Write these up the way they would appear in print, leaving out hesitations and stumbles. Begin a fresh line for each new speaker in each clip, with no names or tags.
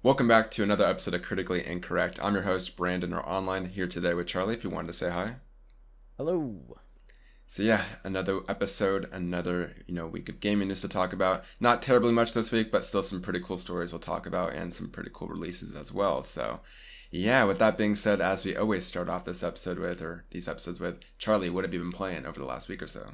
Welcome back to another episode of Critically Incorrect. I'm your host, Brandon, or online, here today with Charlie, if you wanted to say hi.
Hello.
So yeah, another episode, another, week of gaming news to talk about. Not terribly much this week, but still some pretty cool stories we'll talk about and some pretty cool releases as well. So yeah, with that being said, as we always start off this episode with, or these episodes with, Charlie, what have you been playing over the last week or so?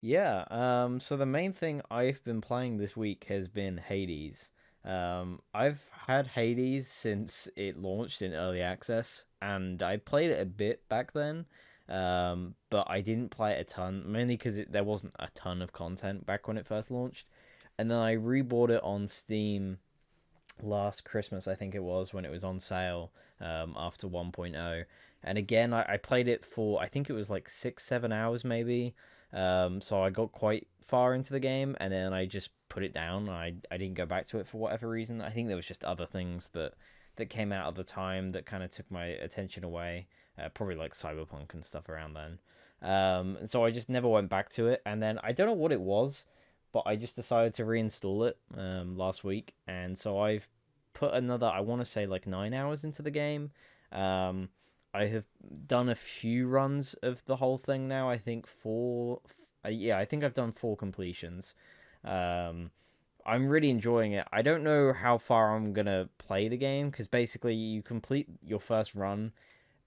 So the main thing I've been playing this week has been Hades. I've had Hades since it launched in early access, and I played it a bit back then. But I didn't play it a ton, mainly because there wasn't a ton of content back when it first launched. And then I rebought it on Steam last Christmas, I think it was, when it was on sale after 1.0. And again, I played it for, I think it was like 6, 7 hours maybe. So I got quite far into the game and then I just put it down. I didn't go back to it for whatever reason. I think there was just other things that came out at the time that kind of took my attention away. Probably like Cyberpunk and stuff around then. So I just never went back to it. And then I don't know what it was, but I just decided to reinstall it last week, and so I've put another, I want to say like 9 hours into the game. Um, I have done a few runs of the whole thing now. I think four. Yeah, I think I've done four completions. Um, I'm really enjoying it. I don't know how far I'm gonna play the game because basically you complete your first run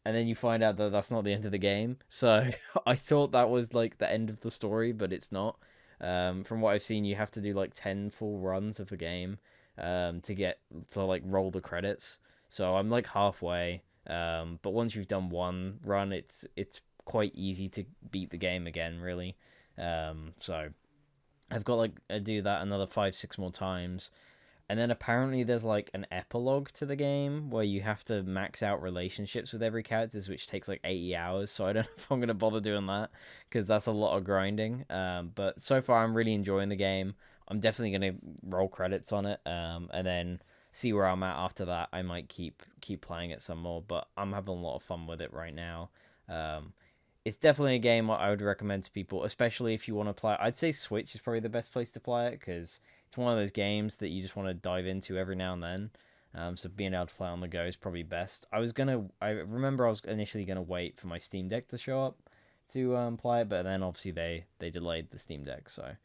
and then you find out that that's not the end of the game. So I thought that was like the end of the story, but it's not. From what I've seen, you have to do like 10 full runs of the game to get to like roll the credits. So I'm like halfway. But once you've done one run, it's quite easy to beat the game again, really. So I've got like I do that another 5, 6 more times, and then apparently there's like an epilogue to the game where you have to max out relationships with every characters, which takes like 80 hours. So I don't know if I'm gonna bother doing that because that's a lot of grinding. But so far I'm really enjoying the game. I'm definitely gonna roll credits on it, and then see where I'm at after that. I might keep playing it some more, but I'm having a lot of fun with it right now. Um, it's definitely a game I would recommend to people, especially if you want to play. I'd say Switch is probably the best place to play it because it's one of those games that you just want to dive into every now and then. So being able to play on the go is probably best. I remember I was initially gonna wait for my Steam Deck to show up to play it, but then obviously they delayed the Steam Deck, so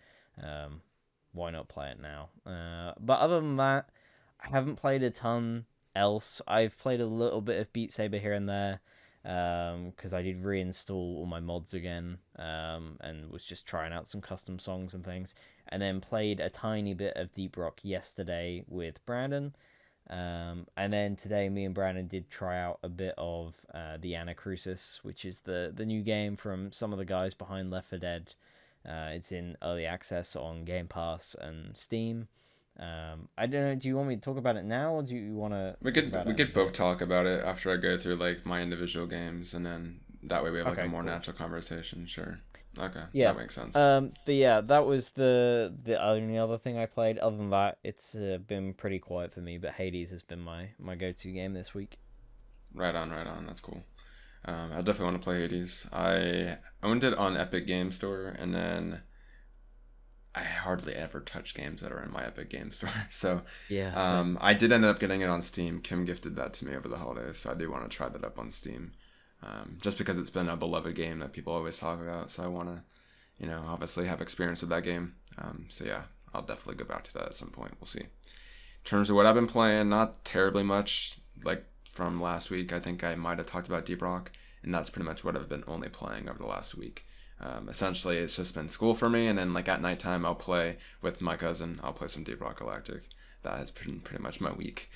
um, why not play it now? But other than that, I haven't played a ton else. I've played a little bit of Beat Saber here and there because I did reinstall all my mods again and was just trying out some custom songs and things, and then played a tiny bit of Deep Rock yesterday with Brandon. And then today, me and Brandon did try out a bit of the Anacrusis, which is the new game from some of the guys behind Left 4 Dead. It's in early access on Game Pass and Steam. I don't know. Do you want me to talk about it now, or do you want to
We
talk
could
about
we
it in a
could both
bit?
talk about it after I go through like my individual games, and then that way we have like a
Okay,
more
cool.
natural conversation. Sure. Okay,
Yeah.
that makes sense.
But yeah, that was the only other thing I played. Other than that, it's been pretty quiet for me. But Hades has been my go to game this week.
Right on, right on. That's cool. I definitely want to play Hades. I owned it on Epic Game Store, and then I hardly ever touch games that are in my Epic Game Store. So
Yeah, same.
I did end up getting it on Steam. Kim gifted that to me over the holidays, so I do want to try that up on Steam. Just because it's been a beloved game that people always talk about, so I want to, obviously have experience with that game. So yeah, I'll definitely go back to that at some point. We'll see. In terms of what I've been playing, not terribly much. Like from last week, I think I might have talked about Deep Rock, and that's pretty much what I've been only playing over the last week. Essentially, it's just been school for me, and then like at nighttime, I'll play with my cousin. I'll play some Deep Rock Galactic. That has been pretty much my week.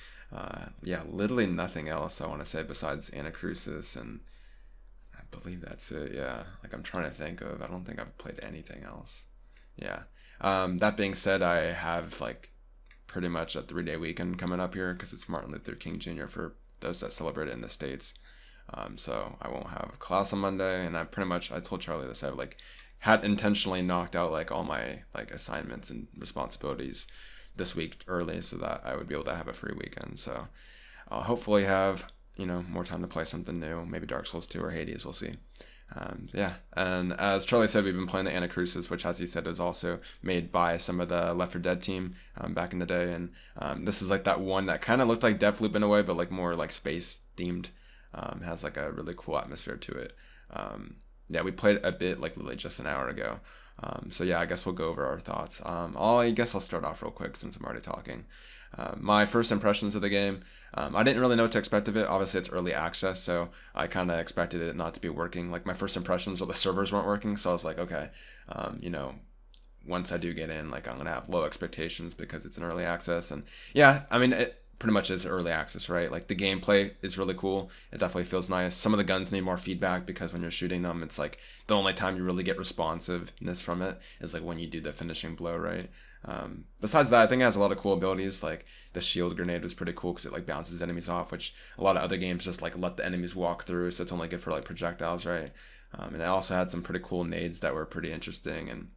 Yeah, literally nothing else I want to say besides Anacrusis, and I believe that's it. Yeah, like I'm trying to think of. I don't think I've played anything else. Yeah. That being said, I have like pretty much a 3 day weekend coming up here because it's Martin Luther King Jr. for those that celebrate it in the States. So I won't have class on Monday, and I told Charlie this. I like had intentionally knocked out like all my like assignments and responsibilities this week early so that I would be able to have a free weekend. So I'll hopefully have more time to play something new, maybe Dark Souls 2 or Hades. We'll see. Yeah, and as Charlie said, we've been playing the Anacrusis, which, as he said, is also made by some of the Left 4 Dead team back in the day. And this is like that one that kind of looked like Deathloop in a way, but like more like space themed. Has like a really cool atmosphere to it. Yeah, we played a bit like literally just an hour ago. So yeah, I guess we'll go over our thoughts. I guess I'll start off real quick since I'm already talking. My first impressions of the game, I didn't really know what to expect of it. Obviously, it's early access, so I kind of expected it not to be working. Like my first impressions were the servers weren't working, so I was like, okay, you know, once I do get in, like I'm gonna have low expectations because it's an early access. And yeah, I mean it pretty much is early access, right? Like the gameplay is really cool. It definitely feels nice. Some of the guns need more feedback because when you're shooting them, it's like the only time you really get responsiveness from it is like when you do the finishing blow, right? Besides that, I think it has a lot of cool abilities. Like the shield grenade was pretty cool because it like bounces enemies off, which a lot of other games just like let the enemies walk through, so it's only good for like projectiles, right? And it also had some pretty cool nades that were pretty interesting. And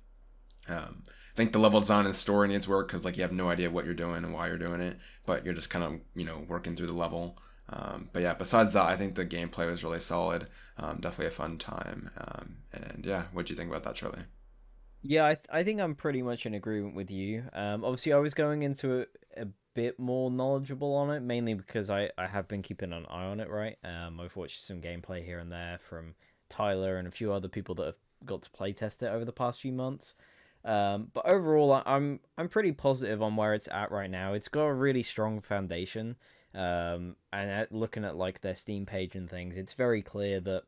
I think the level design and story needs work because like you have no idea what you're doing and why you're doing it, but you're just kind of working through the level. But yeah, besides that, I think the gameplay was really solid. Definitely a fun time. And yeah, what do you think about that, Charlie?
Yeah, I think I'm pretty much in agreement with you. Obviously, I was going into a bit more knowledgeable on it, mainly because I have been keeping an eye on it, right? I've watched some gameplay here and there from Tyler and a few other people that have got to play test it over the past few months. But overall, I'm pretty positive on where it's at right now. It's got a really strong foundation. And looking at like their Steam page and things, it's very clear that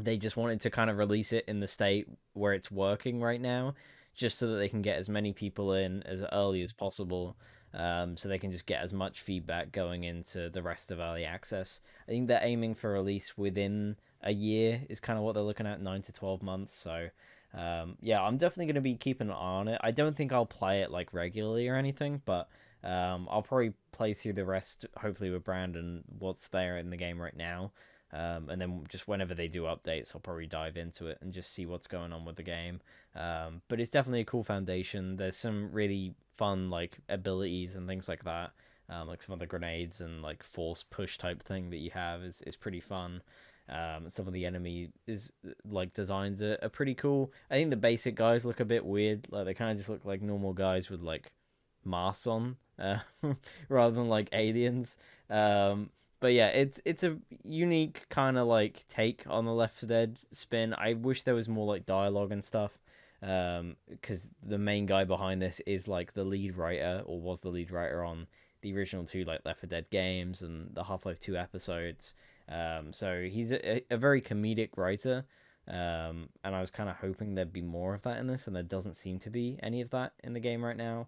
they just wanted to kind of release it in the state where it's working right now, just so that they can get as many people in as early as possible, so they can just get as much feedback going into the rest of early access. I think they're aiming for release within a year is kind of what they're looking at, 9 to 12 months. So yeah, I'm definitely going to be keeping an eye on it. I don't think I'll play it like regularly or anything, but I'll probably play through the rest, hopefully with Brandon, what's there in the game right now. And then just whenever they do updates, I'll probably dive into it and just see what's going on with the game. But it's definitely a cool foundation. There's some really fun like abilities and things like that. Like some of the grenades and like force push type thing that you have is pretty fun. Some of the enemy is like designs are pretty cool. I think the basic guys look a bit weird. Like they kind of just look like normal guys with like masks on, rather than like aliens. But yeah, it's a unique kind of like take on the Left 4 Dead spin. I wish there was more like dialogue and stuff. Because the main guy behind this is like the lead writer, or was the lead writer on the original two like Left 4 Dead games and the Half-Life 2 episodes. So he's a very comedic writer. And I was kind of hoping there'd be more of that in this, and there doesn't seem to be any of that in the game right now.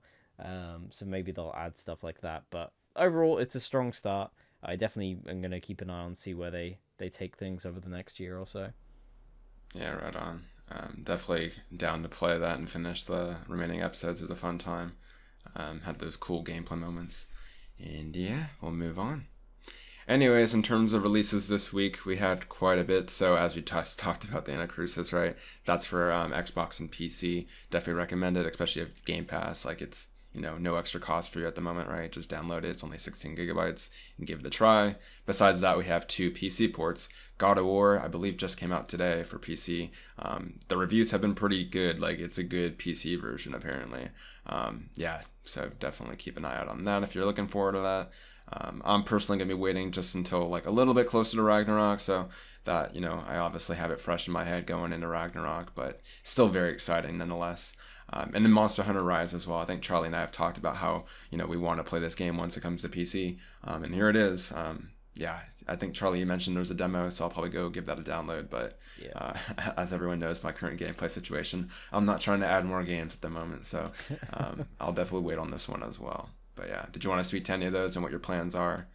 So maybe they'll add stuff like that. But overall, it's a strong start. I definitely am going to keep an eye on, see where they take things over the next year or so.
Yeah, right on. Definitely down to play that and finish the remaining episodes. It was a fun time. Had those cool gameplay moments. And yeah, we'll move on. Anyways, in terms of releases this week, we had quite a bit. So as we talked about the Anacrusis, right? That's for Xbox and PC. Definitely recommend it, especially if Game Pass. Like it's no extra cost for you at the moment, right? Just download it. It's only 16 gigabytes and give it a try. Besides that, we have two PC ports. God of War, I believe, just came out today for PC. The reviews have been pretty good. Like it's a good PC version apparently. Yeah, so definitely keep an eye out on that if you're looking forward to that. I'm personally gonna be waiting just until like a little bit closer to Ragnarok, so that I obviously have it fresh in my head going into Ragnarok, but still very exciting nonetheless. And then Monster Hunter Rise as well. I think Charlie and I have talked about how we want to play this game once it comes to PC, and here it is. Yeah, I think Charlie, you mentioned there's a demo, so I'll probably go give that a download. But
Yeah.
as everyone knows, my current gameplay situation, I'm not trying to add more games at the moment, so I'll definitely wait on this one as well. But yeah, did you want to speak to any of those and what your plans are?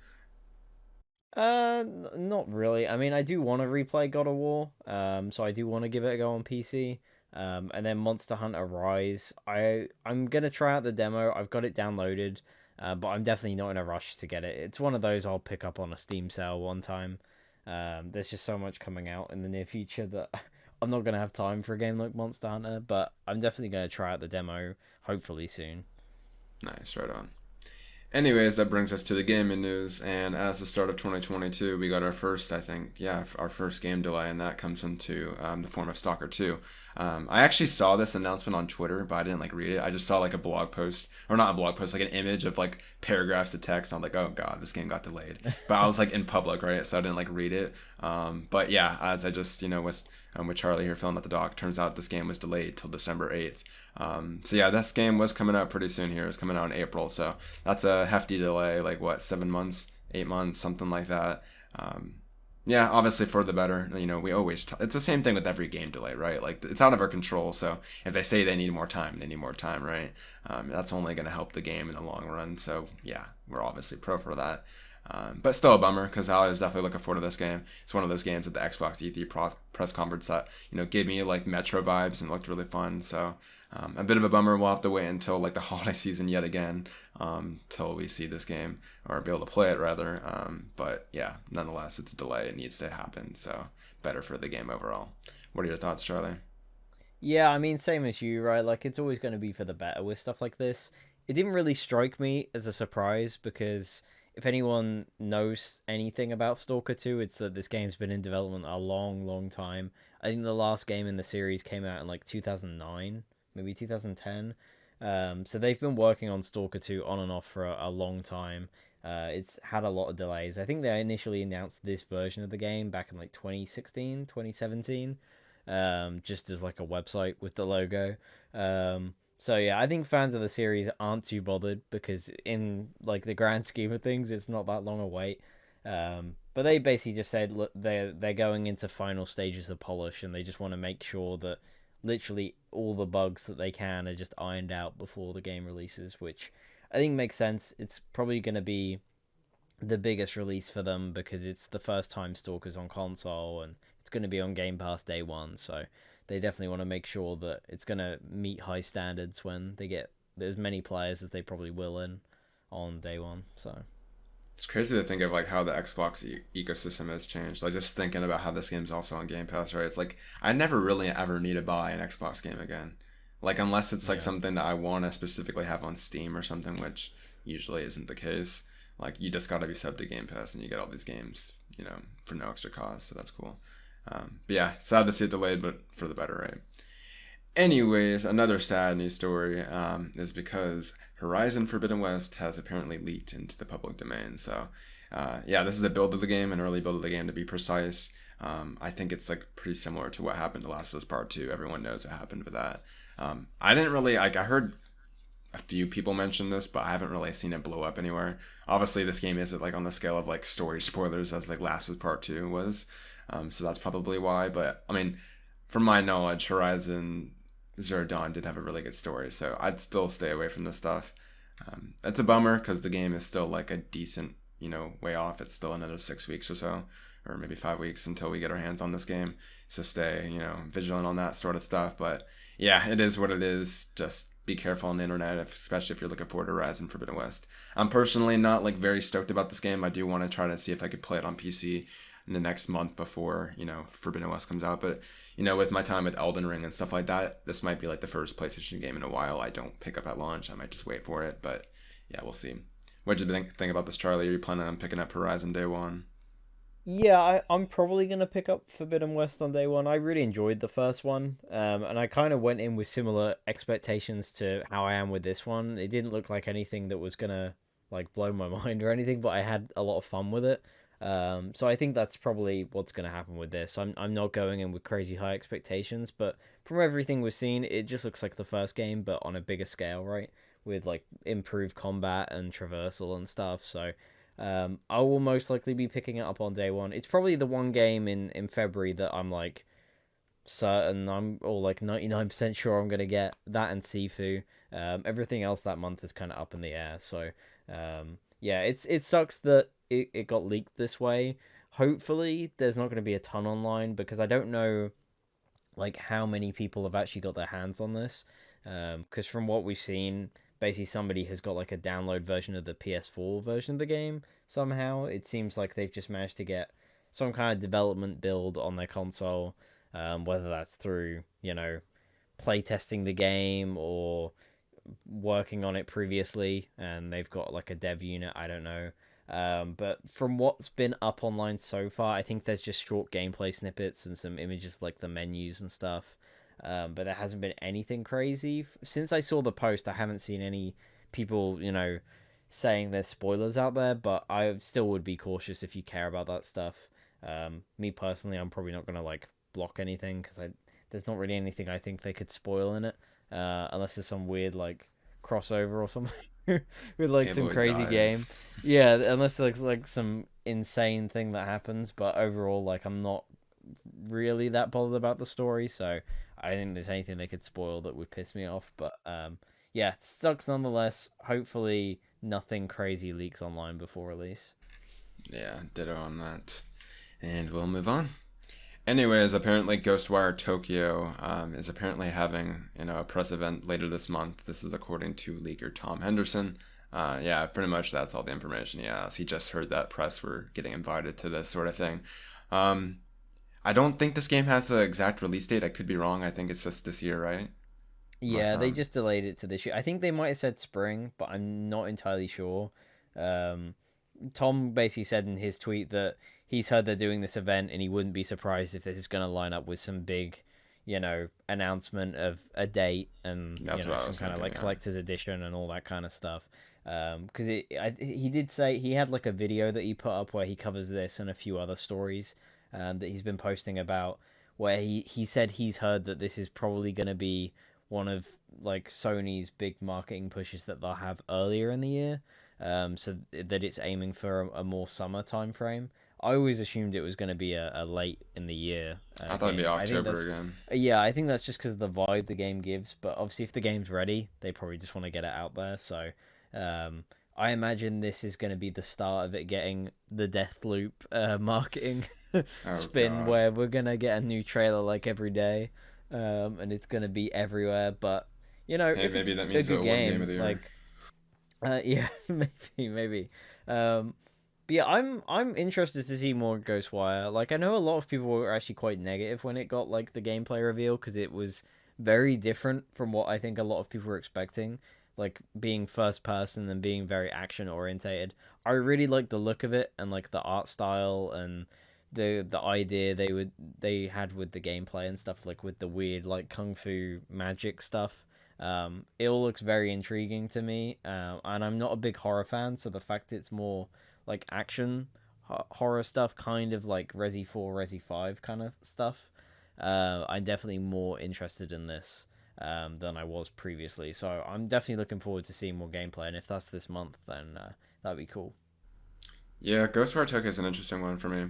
Not really. I mean, I do want to replay God of War. So I do want to give it a go on PC. And then Monster Hunter Rise. I'm gonna try out the demo. I've got it downloaded. But I'm definitely not in a rush to get it. It's one of those I'll pick up on a Steam sale one time. There's just so much coming out in the near future that I'm not gonna have time for a game like Monster Hunter. But I'm definitely gonna try out the demo. Hopefully soon.
Nice, right on. Anyways, that brings us to the gaming news, and as the start of 2022, we got our first, I think, yeah, our first game delay, and that comes into the form of Stalker 2. I actually saw this announcement on Twitter, but I didn't like read it. I just saw like a blog post, or not a blog post, like an image of like paragraphs of text. I'm like, oh god, this game got delayed. But I was like in public, right? So I didn't like read it. But yeah, as I just was with Charlie here filling out the doc, turns out this game was delayed till December 8th. So yeah, this game was coming out pretty soon here. It's coming out in April, so that's a hefty delay. Like what, 7 months, 8 months, something like that. Um, yeah, obviously for the better. We always it's the same thing with every game delay, right? Like it's out of our control. So if they say they need more time, they need more time, right? That's only going to help the game in the long run. So yeah, we're obviously pro for that. But still a bummer because I was definitely looking forward to this game. It's one of those games at the Xbox E3 press conference that gave me like Metro vibes and looked really fun. So a bit of a bummer. We'll have to wait until like the holiday season yet again till we see this game or be able to play it rather. But yeah, nonetheless, it's a delay. It needs to happen. So better for the game overall. What are your thoughts, Charlie?
Yeah, I mean, same as you, right? Like, it's always going to be for the better with stuff like this. It didn't really strike me as a surprise because if anyone knows anything about Stalker 2, it's that this game's been in development a long, long time. I think the last game in the series came out in like 2009, maybe 2010. So they've been working on Stalker 2 on and off for a long time. It's had a lot of delays. I think they initially announced this version of the game back in like 2016, 2017, just as like a website with the logo. So yeah, I think fans of the series aren't too bothered because in like the grand scheme of things, it's not that long a wait. But they basically just said, look, they're going into final stages of polish, and they just want to make sure that literally all the bugs that they can are just ironed out before the game releases, which I think makes sense. It's probably going to be the biggest release for them because it's the first time Stalker's on console and it's going to be on Game Pass day one. So they definitely want to make sure that it's going to meet high standards when they get as many players as they probably will in on day one. So
It's crazy to think of like how the Xbox ecosystem has changed. Like just thinking about how this game's also on Game Pass, right? It's like I never really ever need to buy an Xbox game again. Like unless it's like
yeah.
something that I want to specifically have on Steam or something, which usually isn't the case. Like you just gotta be subbed to Game Pass and you get all these games, for no extra cost. So that's cool. But yeah, sad to see it delayed, but for the better, right? Anyways, another sad news story is because Horizon Forbidden West has apparently leaked into the public domain. So, yeah, this is a build of the game, an early build of the game to be precise. I think it's like pretty similar to what happened to Last of Us Part 2. Everyone knows what happened with that. I didn't really, like, I heard a few people mention this, but I haven't really seen it blow up anywhere. Obviously, this game isn't like on the scale of like story spoilers as like Last of Us Part 2 was. So that's probably why. But I mean, from my knowledge, Horizon Zero Dawn did have a really good story, so I'd still stay away from this stuff. It's a bummer because the game is still like a decent, way off. It's still another 6 weeks or so, or maybe 5 weeks until we get our hands on this game. So stay, vigilant on that sort of stuff. But yeah, it is what it is. Just be careful on the internet, especially if you're looking forward to Horizon Forbidden West. I'm personally not like very stoked about this game. I do want to try to see if I could play it on PC in the next month before Forbidden West comes out. But with my time with Elden Ring and stuff like that, this might be like the first PlayStation game in a while I don't pick up at launch. I might just wait for it, but yeah, we'll see. What did you think about this, Charlie? Are you planning on picking up Horizon day one?
Yeah, I'm probably gonna pick up Forbidden West on day one. I really enjoyed the first one, and I kind of went in with similar expectations to how I am with this one. It didn't look like anything that was gonna like blow my mind or anything, but I had a lot of fun with it. So I think that's probably what's gonna happen with this. I'm not going in with crazy high expectations, but from everything we've seen, it just looks like the first game, but on a bigger scale, right? With like improved combat and traversal and stuff. So I will most likely be picking it up on day one. It's probably the one game in February that I'm like certain I'm or like 99% sure I'm gonna get that and Sifu. Everything else that month is kind of up in the air. So yeah, it sucks that it got leaked this way. Hopefully, there's not going to be a ton online because I don't know like how many people have actually got their hands on this. Because from what we've seen, basically somebody has got like a download version of the PS4 version of the game somehow. It seems like they've just managed to get some kind of development build on their console, whether that's through playtesting the game or working on it previously, and they've got like a dev unit. I don't know. But from what's been up online so far, I think there's just short gameplay snippets and some images like the menus and stuff. But there hasn't been anything crazy. Since I saw the post, I haven't seen any people, saying there's spoilers out there, but I still would be cautious if you care about that stuff. Me personally, I'm probably not going to like block anything because there's not really anything I think they could spoil in it, unless there's some weird like crossover or something with like some crazy game. Yeah, unless there's like some insane thing that happens. But overall, like I'm not really that bothered about the story, so I think there's anything they could spoil that would piss me off. But yeah, sucks nonetheless. Hopefully, nothing crazy leaks online before release.
Yeah, ditto on that. And we'll move on. Anyways, apparently Ghostwire Tokyo is apparently having a press event later this month. This is according to leaker Tom Henderson. Yeah, pretty much that's all the information he has. He just heard that press were getting invited to this sort of thing. I don't think this game has the exact release date. I could be wrong. I think it's just this year, right?
Yeah, they just delayed it to this year. I think they might have said spring, but I'm not entirely sure. Tom basically said in his tweet that he's heard they're doing this event and he wouldn't be surprised if this is going to line up with some big, announcement of a date and some kind of like collector's edition and all that kind of stuff. Because he did say he had like a video that he put up where he covers this and a few other stories that he's been posting about, where he said he's heard that this is probably going to be one of like Sony's big marketing pushes that they'll have earlier in the year, so that it's aiming for a more summer time frame. I always assumed it was going to be a late in the year.
I thought it'd be October again.
Yeah, I think that's just because of the vibe the game gives. But obviously, if the game's ready, they probably just want to get it out there. So I imagine this is going to be the start of it getting the Deathloop marketing spin, God, where we're going to get a new trailer like every day. And it's gonna be everywhere, but if
maybe that means a good game of the year.
Yeah, maybe. But yeah, I'm interested to see more Ghostwire. Like, I know a lot of people were actually quite negative when it got like the gameplay reveal because it was very different from what I think a lot of people were expecting. Like being first person and being very action orientated. I really like the look of it and like the art style and the idea they had with the gameplay and stuff, like with the weird like kung fu magic stuff. It all looks very intriguing to me, and I'm not a big horror fan, so the fact it's more like action horror stuff, kind of like Resi 4, Resi 5 kind of stuff, I'm definitely more interested in this than I was previously, so I'm definitely looking forward to seeing more gameplay, and if that's this month, then that'd be cool.
Yeah, Ghostwire Tokyo is an interesting one for me.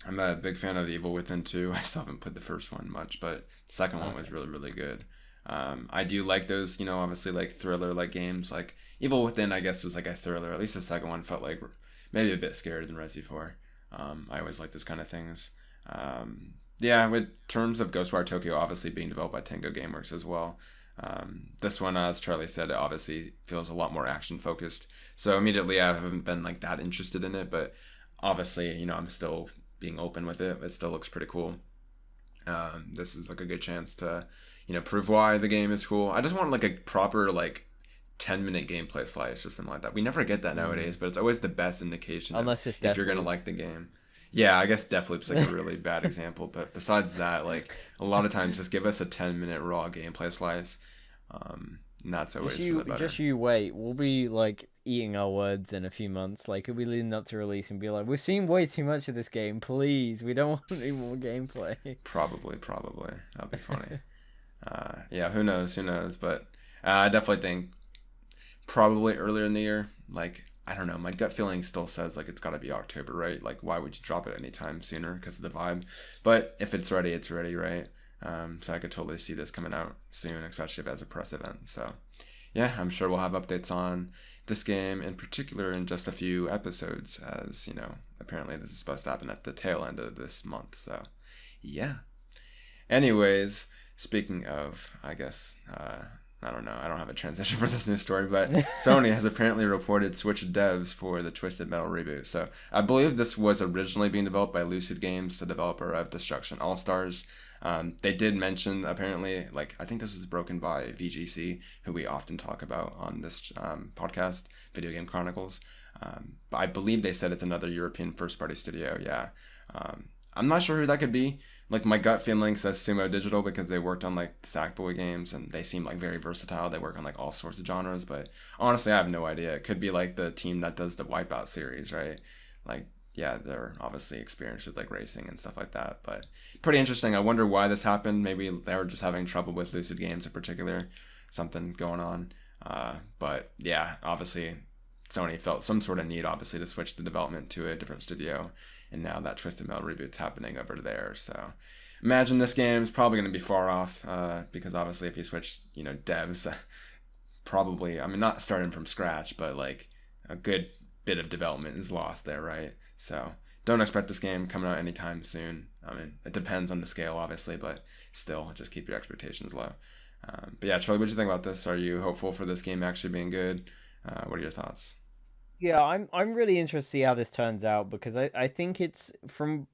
I'm a big fan of Evil Within 2. I still haven't played the first one much, but the second one was really, really good. I do like those, obviously like thriller like games. Like Evil Within, I guess, was like a thriller. At least the second one felt like maybe a bit scarier than Resi 4. I always like those kind of things. Yeah, with terms of Ghostwire Tokyo obviously being developed by Tango Gameworks as well. This one, as Charlie said, it obviously feels a lot more action focused. So immediately I haven't been like that interested in it, but obviously, I'm still being open with it. It still looks pretty cool. This is like a good chance to, prove why the game is cool. I just want like a proper like 10-minute gameplay slice or something like that. We never get that nowadays, but it's always the best indication if you're gonna like the game. Yeah, I guess Deathloop's like a really bad example, but besides that, like a lot of times just give us a 10-minute raw gameplay slice. And that's always for the better.
Just you wait. We'll be like eating our words in a few months. Like, we'll be leading up to release and be like, we've seen way too much of this game. Please, we don't want any more gameplay.
Probably. That'd be funny. Yeah, who knows? But I definitely think probably earlier in the year. Like, I don't know. My gut feeling still says like it's got to be October, right? Like, why would you drop it anytime sooner because of the vibe? But if it's ready, it's ready, right? So I could totally see this coming out soon, especially if it has a press event. So yeah, I'm sure we'll have updates on this game in particular in just a few episodes, as apparently this is supposed to happen at the tail end of this month. So yeah. Anyways, speaking of, I guess, I don't know, I don't have a transition for this news story, but Sony has apparently reported switched devs for the Twisted Metal reboot. So I believe this was originally being developed by Lucid Games, the developer of Destruction All-Stars. They did mention apparently, like I think this was broken by VGC, who we often talk about on this podcast, Video Game Chronicles. But I believe they said it's another European first-party studio. Yeah, I'm not sure who that could be. Like my gut feeling says Sumo Digital because they worked on like Sackboy games and they seem like very versatile. They work on like all sorts of genres, but honestly, I have no idea. It could be like the team that does the Wipeout series, right? Like, yeah, they're obviously experienced with like racing and stuff like that. But pretty interesting. I wonder why this happened. Maybe they were just having trouble with Lucid Games in particular, something going on. But yeah, obviously Sony felt some sort of need, obviously, to switch the development to a different studio, and now that Twisted Metal reboot's happening over there. So, imagine this game's probably going to be far off, because obviously, if you switch, devs, probably, I mean, not starting from scratch, but like a good bit of development is lost there, right? So, don't expect this game coming out anytime soon. I mean, it depends on the scale, obviously, but still, just keep your expectations low. But yeah, Charlie, what do you think about this? Are you hopeful for this game actually being good? What are your thoughts?
Yeah, I'm really interested to see how this turns out because I think it's from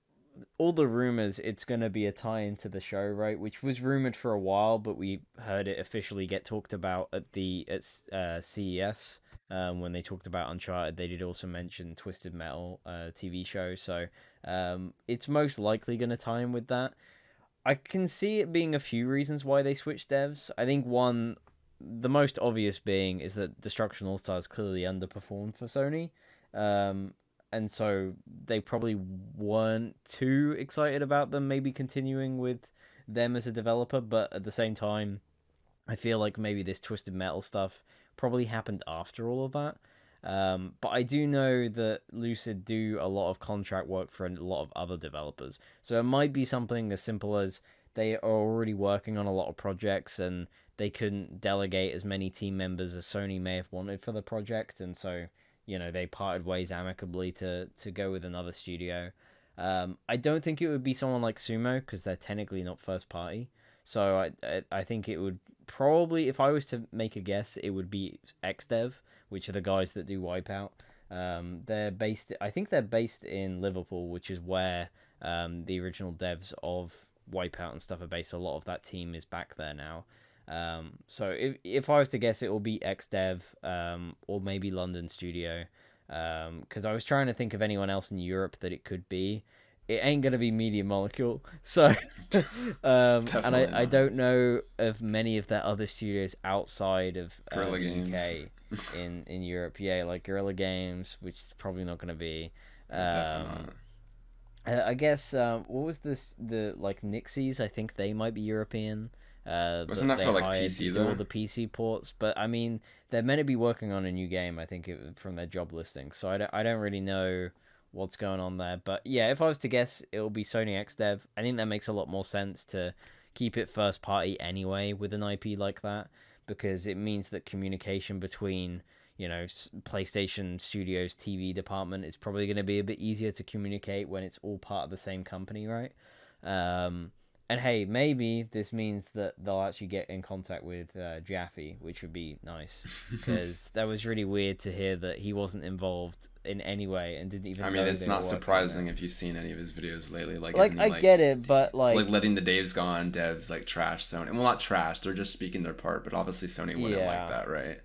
all the rumors it's going to be a tie into the show, right? Which was rumored for a while, but we heard it officially get talked about at CES when they talked about Uncharted. They did also mention Twisted Metal TV show, so it's most likely going to tie in with that. I can see it being a few reasons why they switched devs. I think one, the most obvious being, is that Destruction All Stars clearly underperformed for Sony. Um, and so they probably weren't too excited about them maybe continuing with them as a developer, but at the same time, I feel like maybe this Twisted Metal stuff probably happened after all of that. But I do know that Lucid do a lot of contract work for a lot of other developers. So it might be something as simple as they are already working on a lot of projects and they couldn't delegate as many team members as Sony may have wanted for the project. And so, they parted ways amicably to go with another studio. I don't think it would be someone like Sumo because they're technically not first party. So I think it would probably, if I was to make a guess, it would be XDev, which are the guys that do Wipeout. I think they're based in Liverpool, which is where the original devs of Wipeout and stuff are based. A lot of that team is back there now. So if I was to guess, it will be XDev or maybe London Studio. Because I was trying to think of anyone else in Europe that it could be. It ain't gonna be Media Molecule, so and
Definitely
I
not.
don't know of many of their other studios outside of
Guerrilla
the
Games.
UK in Europe. Yeah, like Guerrilla Games, which is probably not gonna be.
Definitely
Um,
not.
I guess what was this the like Nixies? I think they might be European.
Wasn't
That
that
they
for like
hired to
PC
do all
though?
the PC ports, but I mean they're meant to be working on a new game. I think from their job listing, so I don't really know what's going on there. But yeah, if I was to guess, it'll be Sony X Dev. I think that makes a lot more sense to keep it first party anyway with an IP like that because it means that communication between PlayStation Studios TV department is probably going to be a bit easier to communicate when it's all part of the same company, right? Um, and hey, maybe this means that they'll actually get in contact with Jaffe, which would be nice, because that was really weird to hear that he wasn't involved in any way and didn't
I
even
mean,
know
it's
they were
not
working on it.
surprising if you've seen any of his videos lately. Like,
Like,
isn't he
I
like,
get it, but
like
like,
letting the Dave's Gone devs like trash Sony? Well, not trash. They're just speaking their part. But obviously, Sony wouldn't like
yeah.
that, right?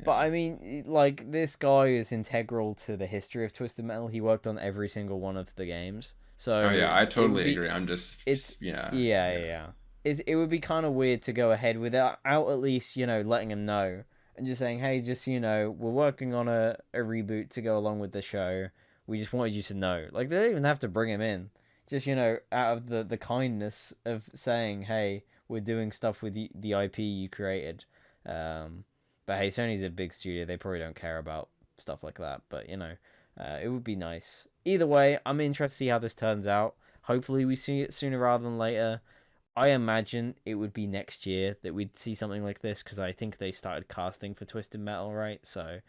But
Yeah.
I mean, like, this guy is integral to the history of Twisted Metal. He worked on every single one of the games,
Oh
so
yeah, I
it would
totally
be
agree. I'm just,
it's
yeah,
yeah, yeah,
yeah.
yeah. It would be kind of weird to go ahead without out at least letting him know and just saying, hey, just we're working on a reboot to go along with the show. We just wanted you to know. Like they don't even have to bring him in. Just out of the kindness of saying, hey, we're doing stuff with the IP you created. Um, but hey, Sony's a big studio. They probably don't care about stuff like that. But it would be nice. Either way, I'm interested to see how this turns out. Hopefully, we see it sooner rather than later. I imagine it would be next year that we'd see something like this because I think they started casting for Twisted Metal, right? So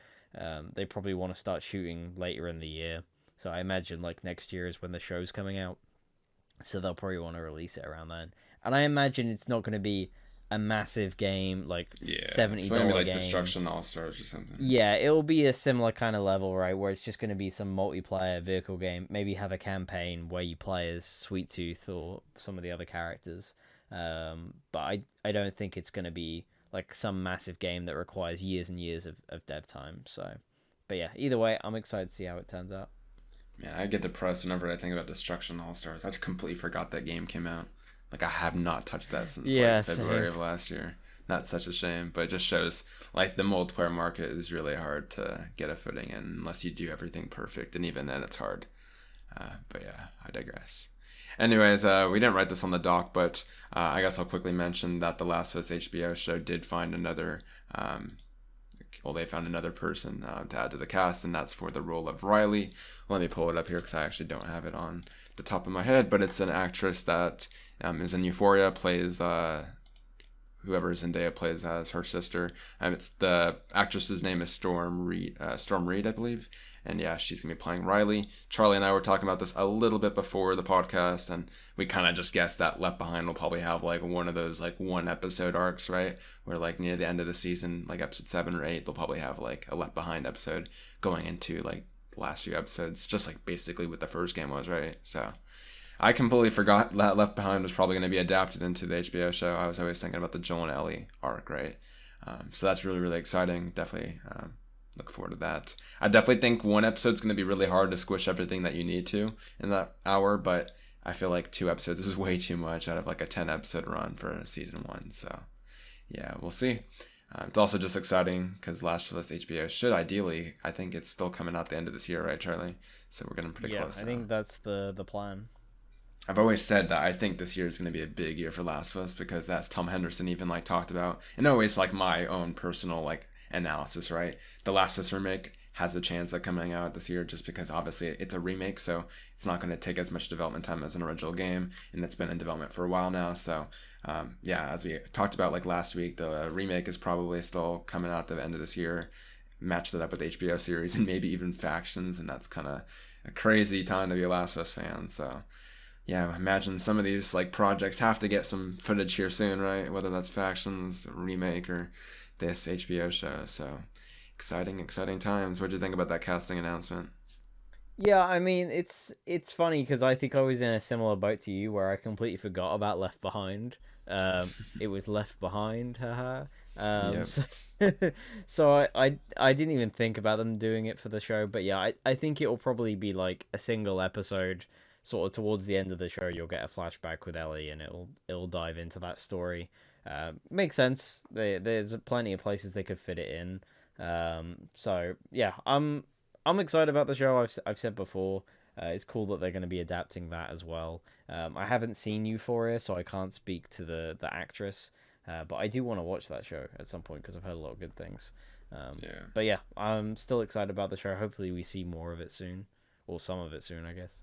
they probably want to start shooting later in the year. So I imagine like next year is when the show's coming out. So they'll probably want to release it around then. And I imagine it's not going to be a massive game, like
Yeah, it's
$70
gonna be like
game.
Destruction All Stars or something.
Yeah, it'll be a similar kind of level, right? Where it's just going to be some multiplayer vehicle game. Maybe have a campaign where you play as Sweet Tooth or some of the other characters. But I don't think it's going to be like some massive game that requires years and years of dev time. So, but yeah, either way, I'm excited to see how it turns out.
Man, I get depressed whenever I think about Destruction All Stars. I completely forgot that game came out. Like I have not touched that since like
Yeah,
February
same.
of last year. Not such a shame, but it just shows like the multiplayer market is really hard to get a footing in unless you do everything perfect, and even then it's hard. But yeah, I digress. Anyways, we didn't write this on the doc, but I guess I'll quickly mention that the Last of Us HBO show did find another. Well, they found another person to add to the cast, and that's for the role of Riley. Let me pull it up here because I actually don't have it on the top of my head, but it's an actress that is in Euphoria, plays whoever Zendaya plays as her sister. It's the actress's name is Storm Reid, I believe. And yeah, she's gonna be playing Riley. Charlie and I were talking about this a little bit before the podcast, and we kind of just guessed that Left Behind will probably have like one of those like one episode arcs, right? Where like near the end of the season, like episode 7 or 8, they'll probably have like a Left Behind episode going into like the last few episodes, just like basically what the first game was, right? So I completely forgot that Left Behind was probably going to be adapted into the HBO show. I was always thinking about the Joel and Ellie arc, right? So that's really, really exciting. Definitely look forward to that. I definitely think one episode's going to be really hard to squish everything that you need to in that hour, but I feel like 2 episodes is way too much out of like a 10 episode run for season 1. So yeah, we'll see. It's also just exciting because Last of Us HBO should ideally, I think it's still coming out the end of this year, right, Charlie? So we're getting pretty
Yeah,
close
I
now.
think that's the plan.
I've always said that I think this year is going to be a big year for Last of Us because as Tom Henderson even like talked about, and always like my own personal like analysis, right? The Last of Us remake has a chance of coming out this year just because obviously it's a remake, so it's not going to take as much development time as an original game, and it's been in development for a while now. So yeah, as we talked about like last week, the remake is probably still coming out at the end of this year. Match that up with the HBO series and maybe even Factions, and that's kind of a crazy time to be a Last of Us fan. So yeah, imagine some of these like projects have to get some footage here soon, right? Whether that's Factions, remake, or this HBO show. So exciting, exciting times. What'd you think about that casting announcement?
Yeah, I mean it's funny because I think I was in a similar boat to you where I completely forgot about Left Behind. It was Left Behind, haha.
Yep.
So, so I didn't even think about them doing it for the show, but yeah, I think it will probably be like a single episode, sort of towards the end of the show. You'll get a flashback with Ellie, and it'll dive into that story. Makes sense. There's plenty of places they could fit it in. So yeah, I'm excited about the show. I've said before, it's cool that they're going to be adapting that as well. I haven't seen Euphoria, so I can't speak to the actress, but I do want to watch that show at some point because I've heard a lot of good things.
Yeah.
But yeah, I'm still excited about the show. Hopefully, we see more of it soon, or some of it soon, I guess.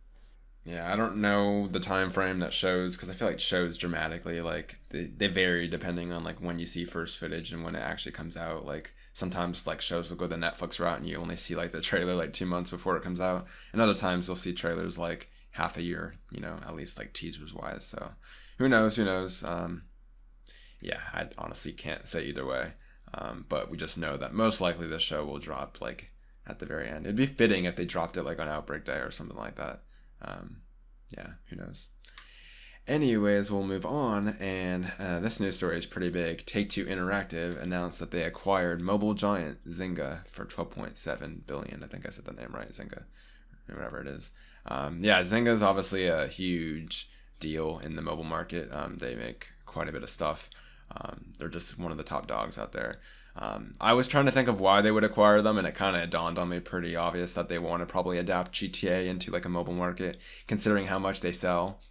Yeah, I don't know the time frame that shows because I feel like shows dramatically like they vary depending on like when you see first footage and when it actually comes out. Like sometimes like shows will go the Netflix route and you only see like the trailer like 2 months before it comes out, and other times you'll see trailers like half a year, at least like teasers wise. So who knows? Who knows? Yeah, I honestly can't say either way. But we just know that most likely the show will drop like at the very end. It'd be fitting if they dropped it like on Outbreak Day or something like that. Yeah, who knows? Anyways, we'll move on, and this news story is pretty big. Take-Two Interactive announced that they acquired mobile giant Zynga for 12.7 billion. I think I said the name right, Zynga, or whatever it is. Yeah, Zynga is obviously a huge deal in the mobile market. They make quite a bit of stuff. They're just one of the top dogs out there. I was trying to think of why they would acquire them, and it kind of dawned on me pretty obvious that they want to probably adapt GTA into like a mobile market, considering how much they sell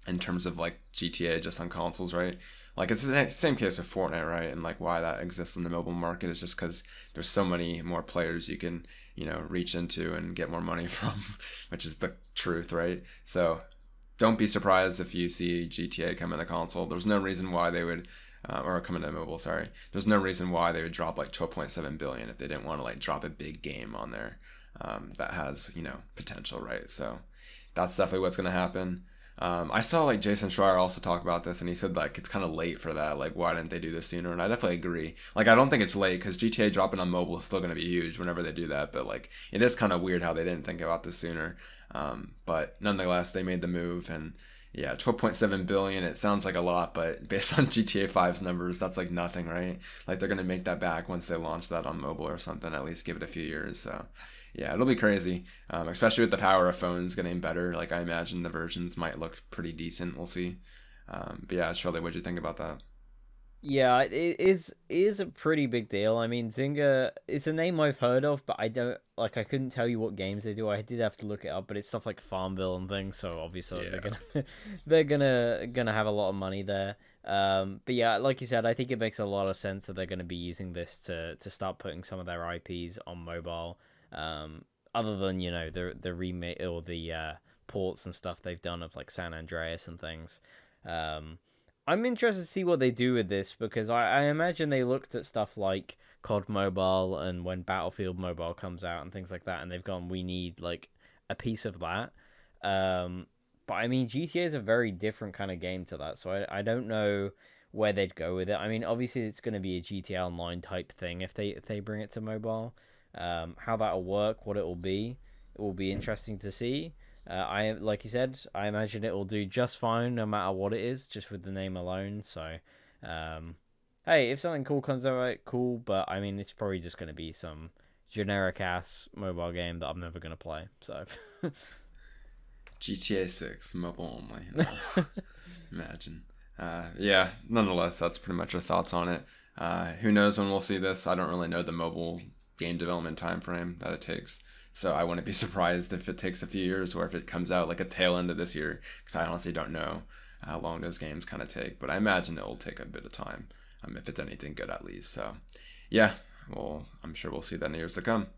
in terms of like GTA just on consoles, right? Like it's the same case with Fortnite, right? And like why that exists in the mobile market is just because there's so many more players you can, reach into and get more money from, which is the truth, right? So don't be surprised if you see GTA come in the console. There's no reason why they would or coming to mobile, sorry. There's no reason why they would drop like 12.7 billion if they didn't want to like drop a big game on there that has, potential, right? So that's definitely what's going to happen. I saw like Jason Schreier also talk about this, and he said like it's kind of late for that. Like, why didn't they do this sooner? And I definitely agree. Like, I don't think it's late because GTA dropping on mobile is still going to be huge whenever they do that. But like, it is kind of weird how they didn't think about this sooner. But nonetheless, they made the move, and yeah, 12.7 billion. It sounds like a lot, but based on GTA 5's numbers, that's like nothing, right? Like they're gonna make that back once they launch that on mobile or something. At least give it a few years. So yeah, it'll be crazy, especially with the power of phones getting better. Like I imagine the versions might look pretty decent. We'll see. But yeah, Charlie, what'd you think about that?
Yeah, it is a pretty big deal. I mean, Zynga it's a name I've heard of, but I don't like I couldn't tell you what games they do. I did have to look it up, but it's stuff like Farmville and things, so obviously they're
Yeah,
gonna they're gonna have a lot of money there. But yeah, like you said, I think it makes a lot of sense that they're gonna be using this to start putting some of their IPs on mobile. Um, Other than, the remake or the ports and stuff they've done of like San Andreas and things. Um, I'm interested to see what they do with this because I imagine they looked at stuff like COD Mobile and when Battlefield Mobile comes out and things like that, and they've gone, we need like a piece of that. Um, but I mean, GTA is a very different kind of game to that, so I don't know where they'd go with it. I mean, obviously it's going to be a GTA Online type thing if they bring it to mobile. How that'll work, what it will be interesting to see. I like you said, I imagine it will do just fine no matter what it is, just with the name alone. So, um, hey, if something cool comes out of it, cool. But I mean, it's probably just going to be some generic ass mobile game that I'm never going to play. So,
GTA 6 mobile only. Imagine. Yeah, nonetheless, that's pretty much our thoughts on it. Who knows when we'll see this? I don't really know the mobile game development time frame that it takes. So I wouldn't be surprised if it takes a few years or if it comes out like a tail end of this year, because I honestly don't know how long those games kind of take. But I imagine it'll take a bit of time, if it's anything good at least. So yeah, well, I'm sure we'll see that in the years to come.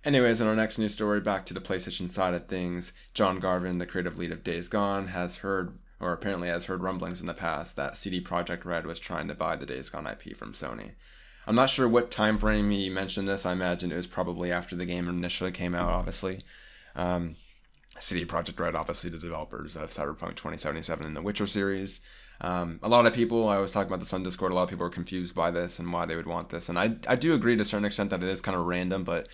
Anyways, in our next news story, back to the PlayStation side of things, John Garvin, the creative lead of Days Gone, has heard, or apparently has heard rumblings in the past, that CD Projekt Red was trying to buy the Days Gone IP from Sony. I'm not sure what time frame he mentioned this. I imagine it was probably after the game initially came out, obviously. Um, CD Projekt Red, obviously the developers of Cyberpunk 2077 and the Witcher series. A lot of people, I was talking about this on Discord, a lot of people are confused by this and why they would want this. And I do agree to a certain extent that it is kind of random, but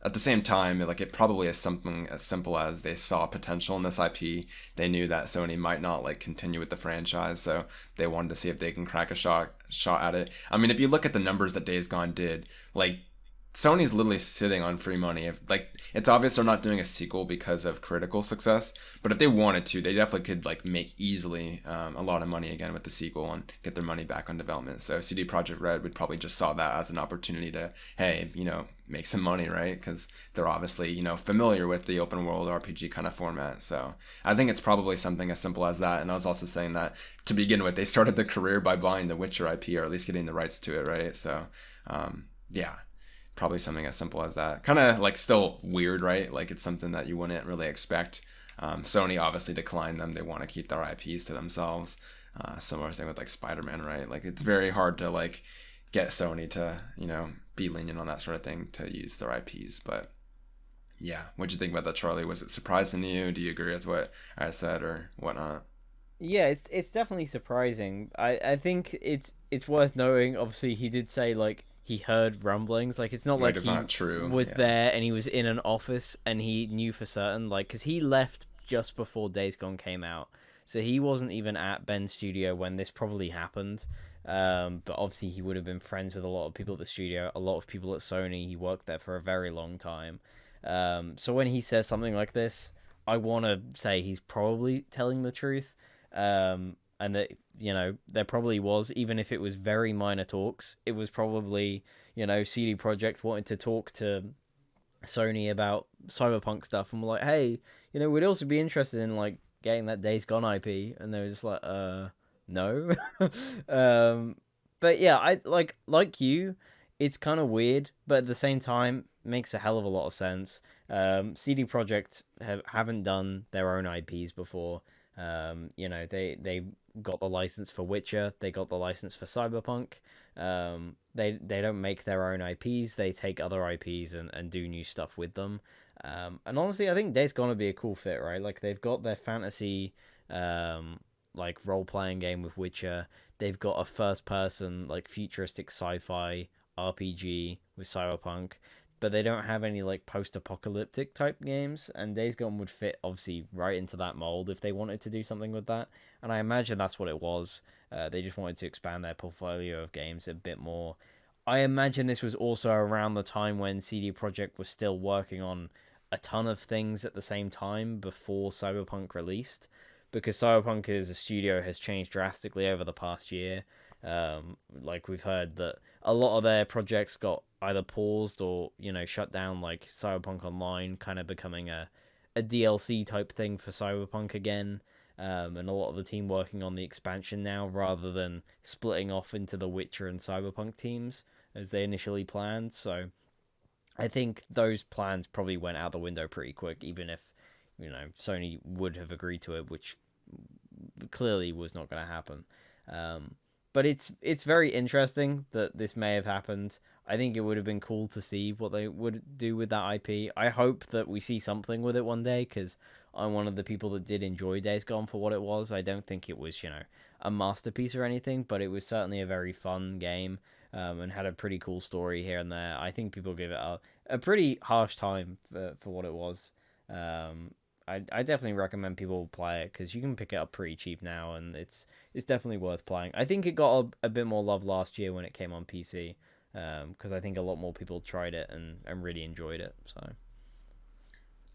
at the same time, like it probably is something as simple as they saw potential in this IP. They knew that Sony might not like continue with the franchise, so they wanted to see if they can crack a shot at it. I mean, if you look at the numbers that Days Gone did, like Sony's literally sitting on free money. If like it's obvious they're not doing a sequel because of critical success, but if they wanted to, they definitely could like make easily a lot of money again with the sequel and get their money back on development. So CD Projekt Red would probably just saw that as an opportunity to, hey, make some money, right? Because they're obviously familiar with the open world RPG kind of format. So I think it's probably something as simple as that. And I was also saying that to begin with, they started their career by buying the Witcher IP or at least getting the rights to it, right? So yeah, probably something as simple as that. Kind of like still weird, right? Like it's something that you wouldn't really expect. Sony obviously declined them. They want to keep their IPs to themselves. Similar thing with like Spider-Man, right? Like it's very hard to like get Sony to be lenient on that sort of thing to use their IPs. But yeah, what'd you think about that, Charlie? Was it surprising to you? Do you agree with what I said or whatnot?
yeah, it's definitely surprising. I think it's worth noting. Obviously, he did say like he heard rumblings. Like it's not
Like
like
it's
he
not true.
was
Yeah.
there and he was in an office and he knew for certain. Like because he left just before Days Gone came out, so he wasn't even at Ben's studio when this probably happened. But obviously he would have been friends with a lot of people at the studio, a lot of people at Sony. He worked there for a very long time. So when he says something like this, I want to say he's probably telling the truth. And that there probably was, even if it was very minor talks, it was probably CD Projekt wanted to talk to Sony about Cyberpunk stuff, and we're like, hey, we'd also be interested in like getting that Days Gone IP, and they were just like, no. um, but yeah, I like you, it's kind of weird, but at the same time, makes a hell of a lot of sense. CD Projekt haven't done their own IPs before. They got the license for Witcher, they got the license for Cyberpunk. They don't make their own IPs. They take other IPs and do new stuff with them. And honestly, I think Days Gone to be a cool fit, right? Like they've got their fantasy um, like role playing game with Witcher. They've got a first person like futuristic sci-fi RPG with Cyberpunk, but they don't have any like post-apocalyptic type games. And Days Gone would fit obviously right into that mold if they wanted to do something with that. And I imagine that's what it was. They just wanted to expand their portfolio of games a bit more. I imagine this was also around the time when CD Projekt was still working on a ton of things at the same time before Cyberpunk released, because Cyberpunk as a studio has changed drastically over the past year. Like we've heard that a lot of their projects got either paused or shut down, like Cyberpunk Online kind of becoming a DLC type thing for Cyberpunk again. And a lot of the team working on the expansion now rather than splitting off into the Witcher and Cyberpunk teams as they initially planned. So I think those plans probably went out the window pretty quick, even if Sony would have agreed to it, which clearly was not going to happen. Um, but it's very interesting that this may have happened. I think it would have been cool to see what they would do with that IP. I hope that we see something with it one day, because I'm one of the people that did enjoy Days Gone for what it was. I don't think it was a masterpiece or anything, but it was certainly a very fun game, and had a pretty cool story here and there. I think people give it a pretty harsh time for what it was. Um, I definitely recommend people play it, because you can pick it up pretty cheap now, and it's definitely worth playing. I think it got a bit more love last year when it came on PC, because I think a lot more people tried it and really enjoyed it. So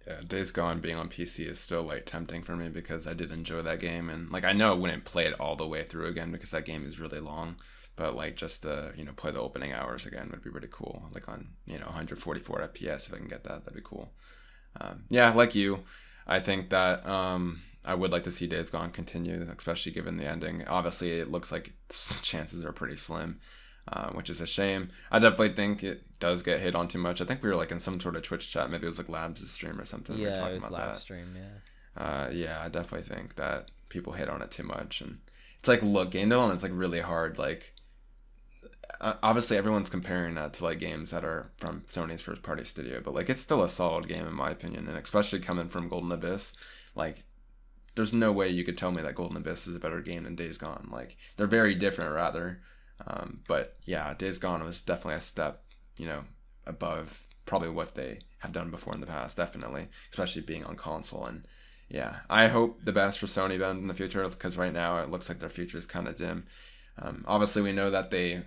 Yeah, Days Gone being on PC is still like tempting for me because I did enjoy that game, and like I know I wouldn't play it all the way through again because that game is really long. But like just to play the opening hours again would be really cool. Like on 144 FPS if I can get that, that'd be cool. Yeah, like you, I think that I would like to see Days Gone continue, especially given the ending. Obviously, it looks like chances are pretty slim, which is a shame. I definitely think it does get hit on too much. I think we were like in some sort of Twitch chat, maybe it was like Labs' stream or something. We were
yeah, it
talking
was
about
live
that.
stream. Yeah.
Yeah, I definitely think that people hit on it too much, and it's like look, game development. It's like really hard. Like obviously everyone's comparing that to like games that are from Sony's first party studio, but like it's still a solid game in my opinion, and especially coming from Golden Abyss, like there's no way you could tell me that Golden Abyss is a better game than Days Gone. Like they're very different rather, but yeah, Days Gone was definitely a step, above probably what they have done before in the past, definitely, especially being on console. And yeah, I hope the best for Sony Bend in the future, because right now it looks like their future is kind of dim. Obviously, we know that they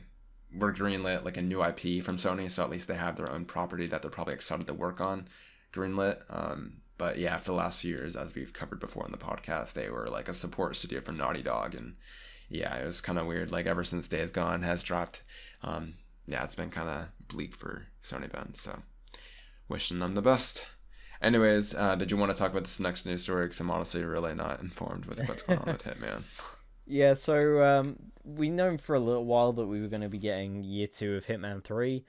were greenlit like a new IP from Sony, so at least they have their own property that they're probably excited to work on. Greenlit. But yeah, for the last few years, as we've covered before in the podcast, they were like a support studio for Naughty Dog, and yeah, it was kind of weird. Like ever since Days Gone has dropped, yeah, it's been kind of bleak for Sony Bend. So wishing them the best. Anyways, did you want to talk about this next news story? Because I'm honestly really not informed with what's going on with Hitman.
Yeah, so we known for a little while that we were going to be getting year two of Hitman 3.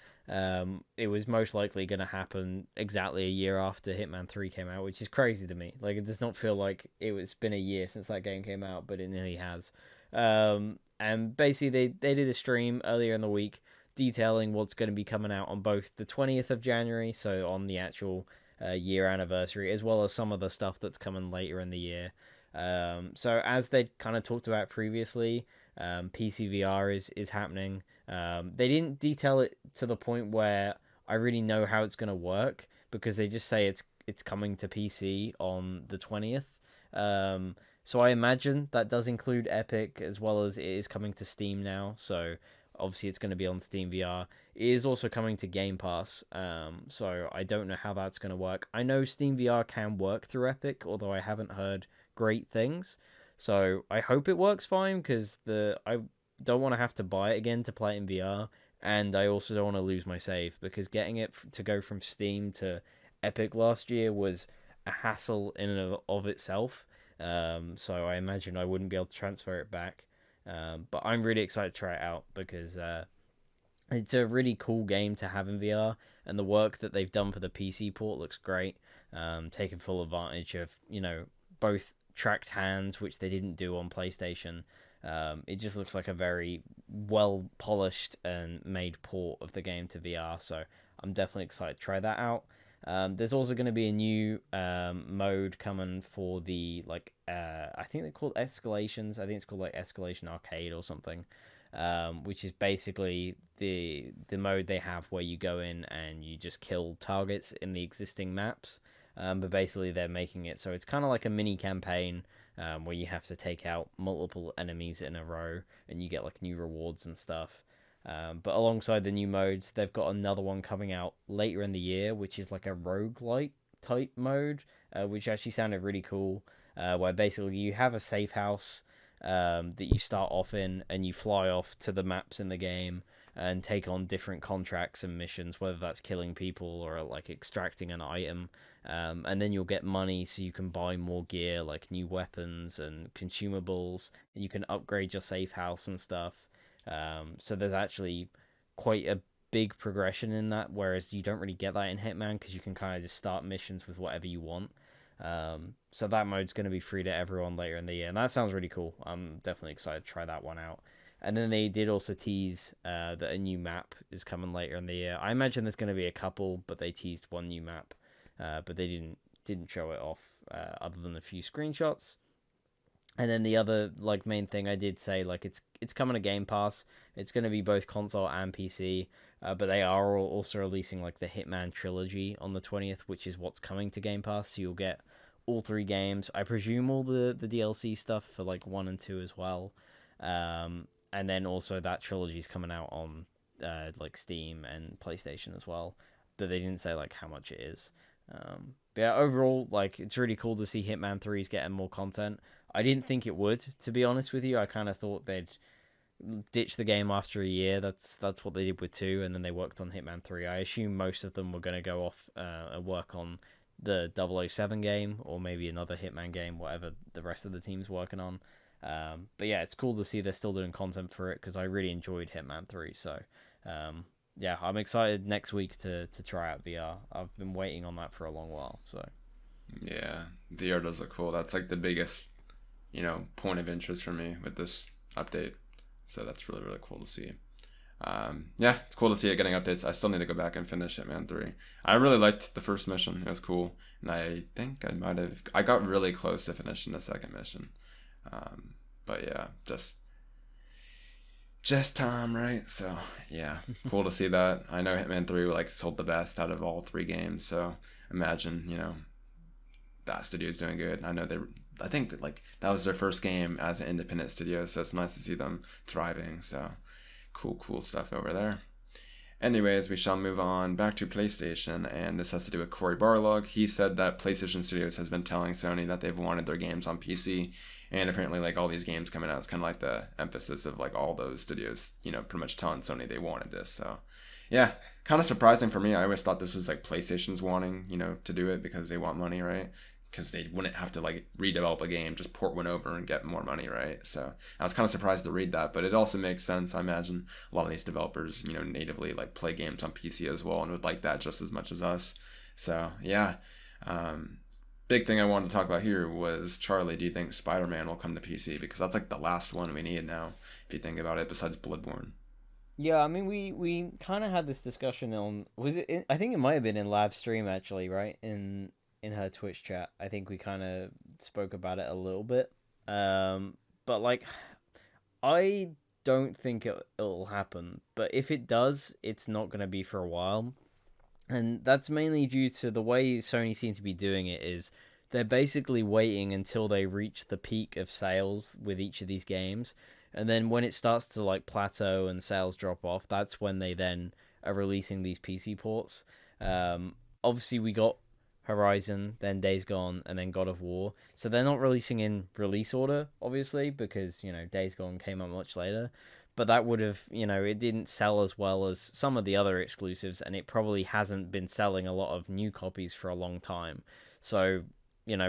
It was most likely going to happen exactly a year after Hitman 3 came out, which is crazy to me. Like, it does not feel like it's been a year since that game came out, but it nearly has. And basically, they did a stream earlier in the week detailing what's going to be coming out on both the 20th of January, so on the actual year anniversary, as well as some of the stuff that's coming later in the year. So as they kind of talked about previously, PCVR is happening. They didn't detail it to the point where I really know how it's gonna work, because they just say it's coming to PC on the 20th. So I imagine that does include Epic, as well as it is coming to Steam now. So obviously it's going to be on Steam VR. It is also coming to Game Pass. So I don't know how that's going to work. I know Steam VR can work through Epic, although I haven't heard great things. So I hope it works fine, because I don't want to have to buy it again to play it in VR, and I also don't want to lose my save, because getting it to go from Steam to Epic last year was a hassle in and of itself. So I imagine I wouldn't be able to transfer it back. But I'm really excited to try it out, because it's a really cool game to have in VR, and the work that they've done for the PC port looks great. Taking full advantage of both tracked hands, which they didn't do on PlayStation. It just looks like a very well polished and made port of the game to VR. So I'm definitely excited to try that out. There's also going to be a new mode coming for the like I think they're called escalations. I think it's called like Escalation Arcade or something, which is basically the mode they have where you go in and you just kill targets in the existing maps. But basically they're making it so it's kind of like a mini campaign where you have to take out multiple enemies in a row and you get like new rewards and stuff. But alongside the new modes, they've got another one coming out later in the year, which is like a roguelite type mode, which actually sounded really cool. Where basically you have a safe house that you start off in, and you fly off to the maps in the game and take on different contracts and missions, whether that's killing people or like extracting an item. And then you'll get money so you can buy more gear, like new weapons and consumables, and you can upgrade your safe house and stuff. So there's actually quite a big progression in that, whereas you don't really get that in Hitman because you can kind of just start missions with whatever you want. So that mode's going to be free to everyone later in the year, and that sounds really cool. I'm definitely excited to try that one out. And then they did also tease that a new map is coming later in the year. I imagine there's going to be a couple, but they teased one new map, but they didn't show it off other than a few screenshots. And then the other like main thing I did say like it's coming to Game Pass. It's going to be both console and PC, but they are also releasing like the Hitman trilogy on the 20th, which is what's coming to Game Pass. So you'll get all three games. I presume all the DLC stuff for like 1 and 2 as well. And then also that trilogy is coming out on like Steam and PlayStation as well. But they didn't say like how much it is. But yeah, overall, like it's really cool to see Hitman 3's getting more content. I didn't think it would, to be honest with you. I kind of thought they'd ditch the game after a year. That's what they did with 2, and then they worked on Hitman 3. I assume most of them were going to go off and work on the 007 game or maybe another Hitman game, whatever the rest of the team's working on. But yeah, it's cool to see they're still doing content for it because I really enjoyed Hitman 3. So yeah, I'm excited next week to try out VR. I've been waiting on that for a long while. So
Yeah, VR does look cool. That's like the biggest, point of interest for me with this update. So that's really, really cool to see. Yeah, it's cool to see it getting updates. I still need to go back and finish Hitman 3. I really liked the first mission. It was cool. And I think I got really close to finishing the second mission. But yeah, just time, right? So yeah, cool to see that. I know Hitman 3 like sold the best out of all three games. So imagine, that studio's doing good. I think like that was their first game as an independent studio, so it's nice to see them thriving. So cool stuff over there. Anyways, we shall move on back to PlayStation, and this has to do with Cory Barlog. He said that PlayStation Studios has been telling Sony that they've wanted their games on PC, and apparently like all these games coming out, it's kind of like the emphasis of like all those studios, pretty much telling Sony they wanted this. So yeah, kind of surprising for me. I always thought this was like PlayStation's wanting, to do it because they want money, right? Because they wouldn't have to like redevelop a game, just port one over and get more money, right? So I was kind of surprised to read that, but it also makes sense. I imagine a lot of these developers, natively like play games on PC as well and would like that just as much as us. So yeah, big thing I wanted to talk about here was Charlie. Do you think Spider-Man will come to PC? Because that's like the last one we need now, if you think about it, besides Bloodborne.
yeah, I mean we kind of had this discussion on I think it might have been in live stream actually, right? In her Twitch chat. I think we kind of spoke about it a little bit. But like I don't think it'll happen, but if it does, it's not going to be for a while. And that's mainly due to the way Sony seem to be doing it is they're basically waiting until they reach the peak of sales with each of these games. And then when it starts to like plateau and sales drop off, that's when they then are releasing these PC ports. Obviously, we got Horizon, then Days Gone, and then God of War. So they're not releasing in release order, obviously, because, Days Gone came out much later. But that would have, it didn't sell as well as some of the other exclusives, and it probably hasn't been selling a lot of new copies for a long time. So,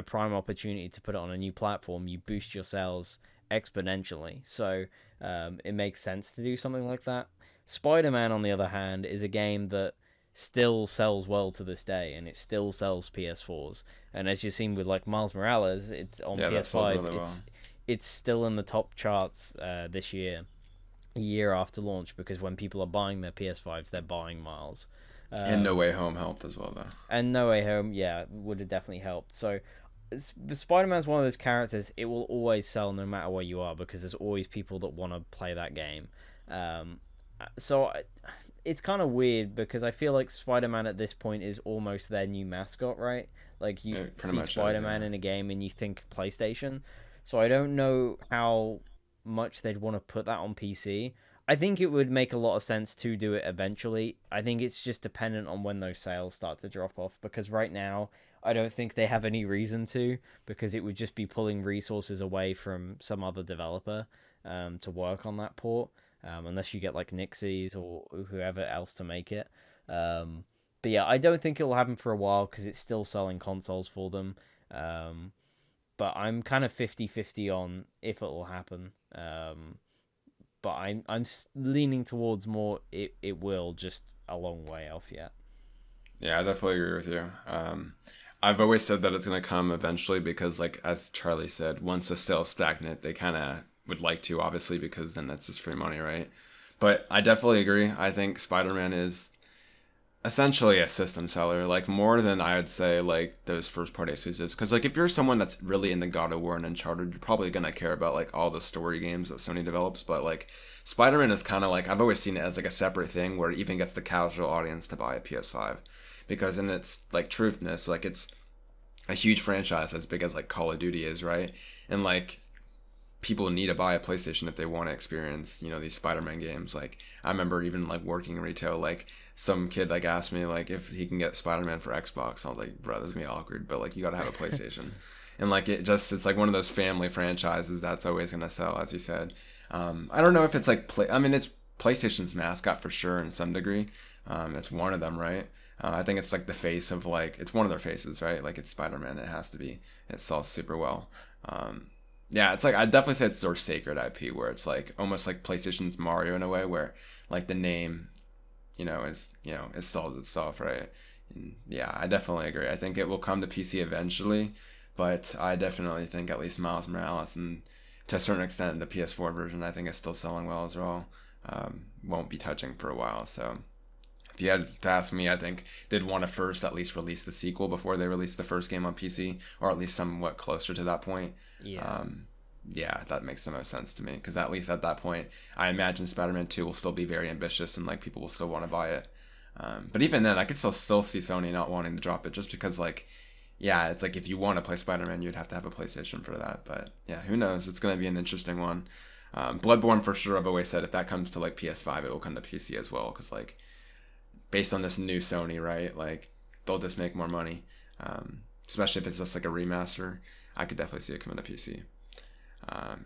prime opportunity to put it on a new platform, you boost your sales exponentially. So it makes sense to do something like that. Spider-Man, on the other hand, is a game that still sells well to this day, and it still sells PS4s. And as you've seen with like Miles Morales, it's on
Yeah, that sold
PS5.
really well.
It's still in the top charts this year, a year after launch, because when people are buying their PS5s, they're buying Miles.
And No Way Home helped as well, though.
And No Way Home, yeah, would have definitely helped. So Spider Man's one of those characters. It will always sell no matter where you are because there's always people that want to play that game. Um, so it's kind of weird because I feel like Spider Man at this point is almost their new mascot, right? Like you
It pretty
see
much is,
Spider Man
yeah.
in a game and you think PlayStation. So I don't know how much they'd want to put that on PC. I think it would make a lot of sense to do it eventually. I think it's just dependent on when those sales start to drop off because right now I don't think they have any reason to because it would just be pulling resources away from some other developer to work on that port, unless you get like Nixies or whoever else to make it. Um, but yeah, I don't think it'll happen for a while because it's still selling consoles for them. Um, but I'm kind of 50-50 on if it'll happen. But I'm leaning towards more it will, just a long way off yet.
Yeah, I definitely agree with you. I've always said that it's going to come eventually because, like, as Charlie said, once the sales stagnant, they kind of would like to, obviously, because then that's just free money, right? But I definitely agree. I think Spider Man is essentially a system seller, like more than I would say like those first party exclusives. Because like if you're someone that's really into God of War and Uncharted, you're probably gonna care about like all the story games that Sony develops. But like Spider-Man is kind of like I've always seen it as like a separate thing where it even gets the casual audience to buy a PS5, because in its like truthness, like it's a huge franchise as big as like Call of Duty is, right? And like people need to buy a PlayStation if they want to experience, these Spider-Man games. Like I remember even like working in retail, like some kid like asked me like if he can get Spider-Man for Xbox. I was like, bro, this is gonna be awkward, but like you gotta have a PlayStation. And like it's like one of those family franchises that's always gonna sell, as you said. I don't know if it's like I mean, it's PlayStation's mascot for sure in some degree. It's one of them, right? I think it's like the face of like it's one of their faces, right? Like it's Spider-Man. It has to be. It sells super well. Um, yeah, it's like I definitely say it's their sacred IP, where it's like almost like PlayStation's Mario in a way, where like the name, it sells itself, right? And yeah, I definitely agree. I think it will come to PC eventually, but I definitely think at least Miles Morales and to a certain extent the PS4 version, I think is still selling well as well. Won't be touching for a while. So if you had to ask me, I think they'd want to first at least release the sequel before they release the first game on PC, or at least somewhat closer to that point.
Yeah.
Um, yeah, that makes the most sense to me because at least at that point, I imagine Spider-Man 2 will still be very ambitious and like people will still want to buy it. But even then, I could still see Sony not wanting to drop it just because like, yeah, it's like if you want to play Spider-Man, you'd have to have a PlayStation for that. But yeah, who knows? It's gonna be an interesting one. Bloodborne for sure. I've always said if that comes to like PS5, it will come to PC as well because like based on this new Sony, right? Like they'll just make more money. Especially if it's just like a remaster. I could definitely see it coming to PC.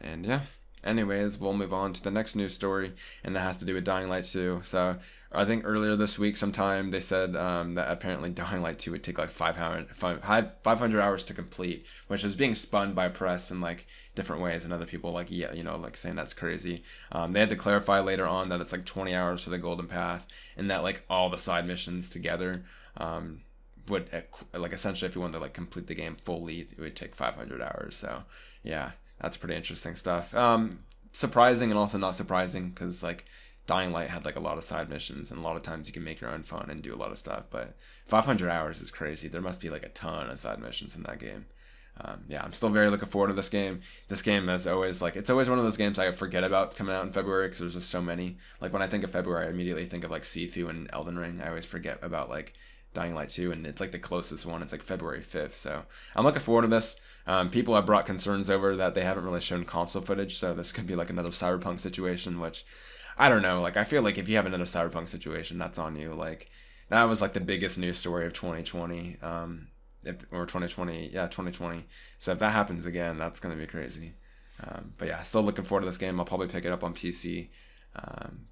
And yeah, anyways, we'll move on to the next news story, and that has to do with Dying Light 2. So I think earlier this week, sometime they said that apparently Dying Light 2 would take like 500 hours to complete, which is being spun by press in like different ways, and other people like like saying that's crazy. They had to clarify later on that it's like 20 hours for the Golden Path, and that like all the side missions together. Would like essentially if you wanted to like complete the game fully, it would take 500 hours. So yeah, that's pretty interesting stuff. Surprising and also not surprising because like Dying Light had like a lot of side missions and a lot of times you can make your own fun and do a lot of stuff. But 500 hours is crazy. There must be like a ton of side missions in that game. Yeah, I'm still very looking forward to this game. This game is always like it's always one of those games I forget about coming out in February because there's just so many. Like when I think of February, I immediately think of like Sifu and Elden Ring. I always forget about like Dying Light 2, and it's like the closest one. It's like February 5th. So I'm looking forward to this. People have brought concerns over that they haven't really shown console footage, so this could be like another Cyberpunk situation, which I don't know. Like I feel like if you have another Cyberpunk situation, that's on you. Like that was like the biggest news story of 2020. Or 2020, yeah, 2020. So if that happens again, that's gonna be crazy. But yeah, still looking forward to this game. I'll probably pick it up on PC.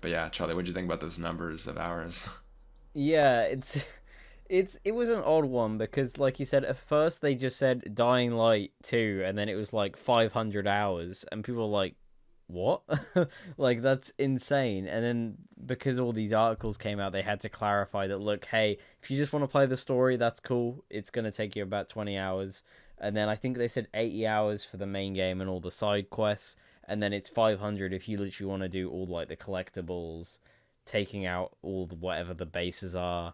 But yeah, Charlie, what do you think about those numbers of hours?
Yeah, it was an odd one because like you said at first they just said Dying Light 2 and then it was like 500 hours and people were like what? Like that's insane. And then because all these articles came out they had to clarify that look, hey, if you just want to play the story, that's cool. It's going to take you about 20 hours. And then I think they said 80 hours for the main game and all the side quests and then it's 500 if you literally want to do all like the collectibles, taking out all the whatever the bases are,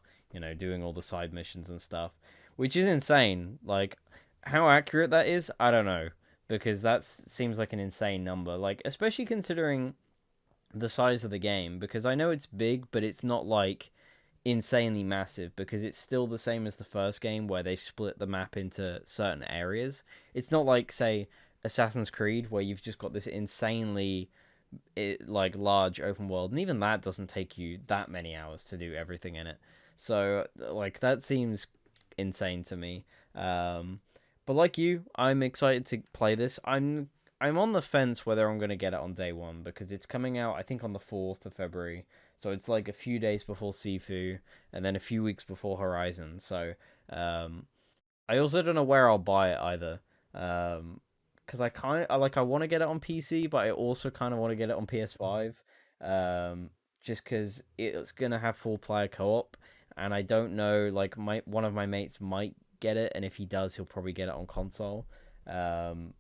doing all the side missions and stuff, which is insane. Like, how accurate that is, I don't know, because that seems like an insane number. Like, especially considering the size of the game, because I know it's big, but it's not like insanely massive because it's still the same as the first game where they split the map into certain areas. It's not like, say, Assassin's Creed where you've just got this insanely like large open world, and even that doesn't take you that many hours to do everything in it. So like that seems insane to me. But like you, I'm excited to play this. I'm on the fence whether I'm gonna get it on day one because it's coming out I think on the 4th of February. So it's like a few days before Sifu and then a few weeks before Horizon. So um, I also don't know where I'll buy it either. Because I want to get it on PC, but I also kind of want to get it on PS5. Just because it's gonna have full player co-op, and I don't know. Like one of my mates might get it, and if he does, he'll probably get it on console. Um,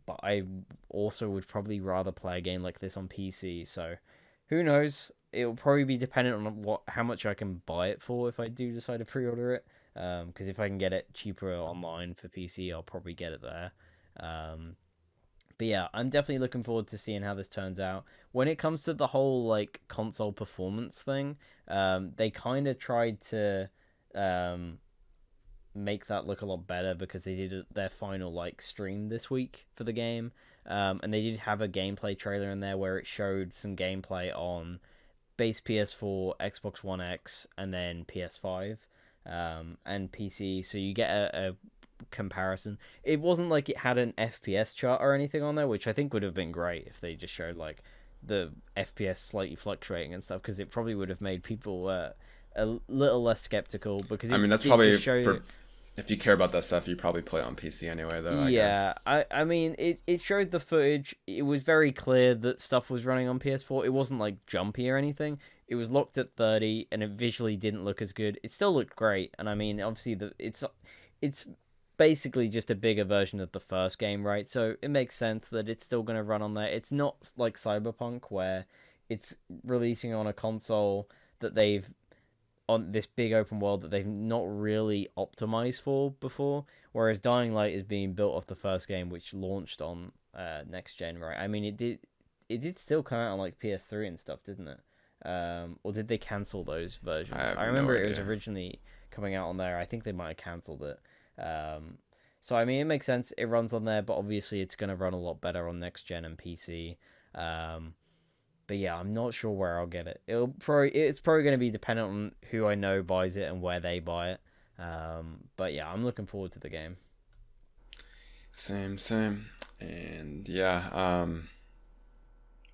but I also would probably rather play a game like this on PC. So who knows? It will probably be dependent on how much I can buy it for if I do decide to pre-order it. Because if I can get it cheaper online for PC, I'll probably get it there. Um, but yeah, I'm definitely looking forward to seeing how this turns out. When it comes to the whole like console performance thing, they kind of tried to um, make that look a lot better because they did their final like stream this week for the game, and they did have a gameplay trailer in there where it showed some gameplay on base PS4, Xbox One X, and then PS5, and PC. So you get a comparison. It wasn't like it had an FPS chart or anything on there, which I think would have been great if they just showed like the FPS slightly fluctuating and stuff, because it probably would have made people a little less skeptical. Because
I
it
mean, that's
did
probably
just show.
for if you care about that stuff, you probably play on PC anyway, though, I guess.
Yeah, I mean, it showed the footage. It was very clear that stuff was running on PS4. It wasn't like jumpy or anything. It was locked at 30, and it visually didn't look as good. It still looked great, and I mean, obviously it's basically just a bigger version of the first game, right? So it makes sense that it's still going to run on there. It's not like Cyberpunk where it's releasing on a console that they've on this big open world that they've not really optimized for before. Whereas Dying Light is being built off the first game, which launched on next gen, right? I mean, it did still come out on like PS3 and stuff, didn't it? Or did they cancel those
I
versions?
have
I
no
remember it was
idea.
originally coming out on there. I think they might have cancelled it. So I mean, it makes sense. It runs on there, but obviously it's going to run a lot better on next gen and PC. Um, but yeah, I'm not sure where I'll get it. It's probably going to be dependent on who I know buys it and where they buy it. But yeah, I'm looking forward to the game.
Same, same. And yeah,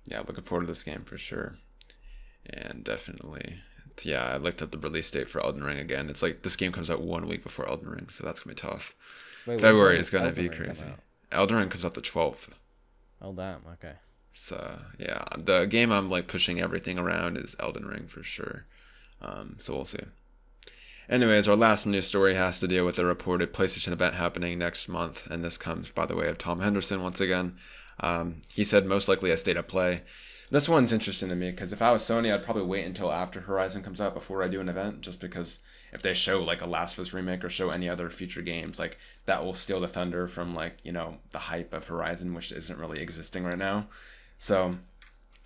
looking forward to this game for sure. And definitely, yeah, I looked at the release date for Elden Ring again. It's like this game comes out 1 week before Elden Ring, so that's gonna be tough.
Wait, when's
February is gonna
Elden
be
Ring come
crazy.
out?
Elden Ring comes out the 12th.
Oh damn. Okay.
So yeah, the game I'm like pushing everything around is Elden Ring for sure. So we'll see. Anyways, our last news story has to deal with a reported PlayStation event happening next month, and this comes by the way of Tom Henderson once again. He said most likely a state of play. This one's interesting to me because if I was Sony, I'd probably wait until after Horizon comes out before I do an event, just because if they show like a Last of Us remake or show any other future games, like that will steal the thunder from like the hype of Horizon, which isn't really existing right now. So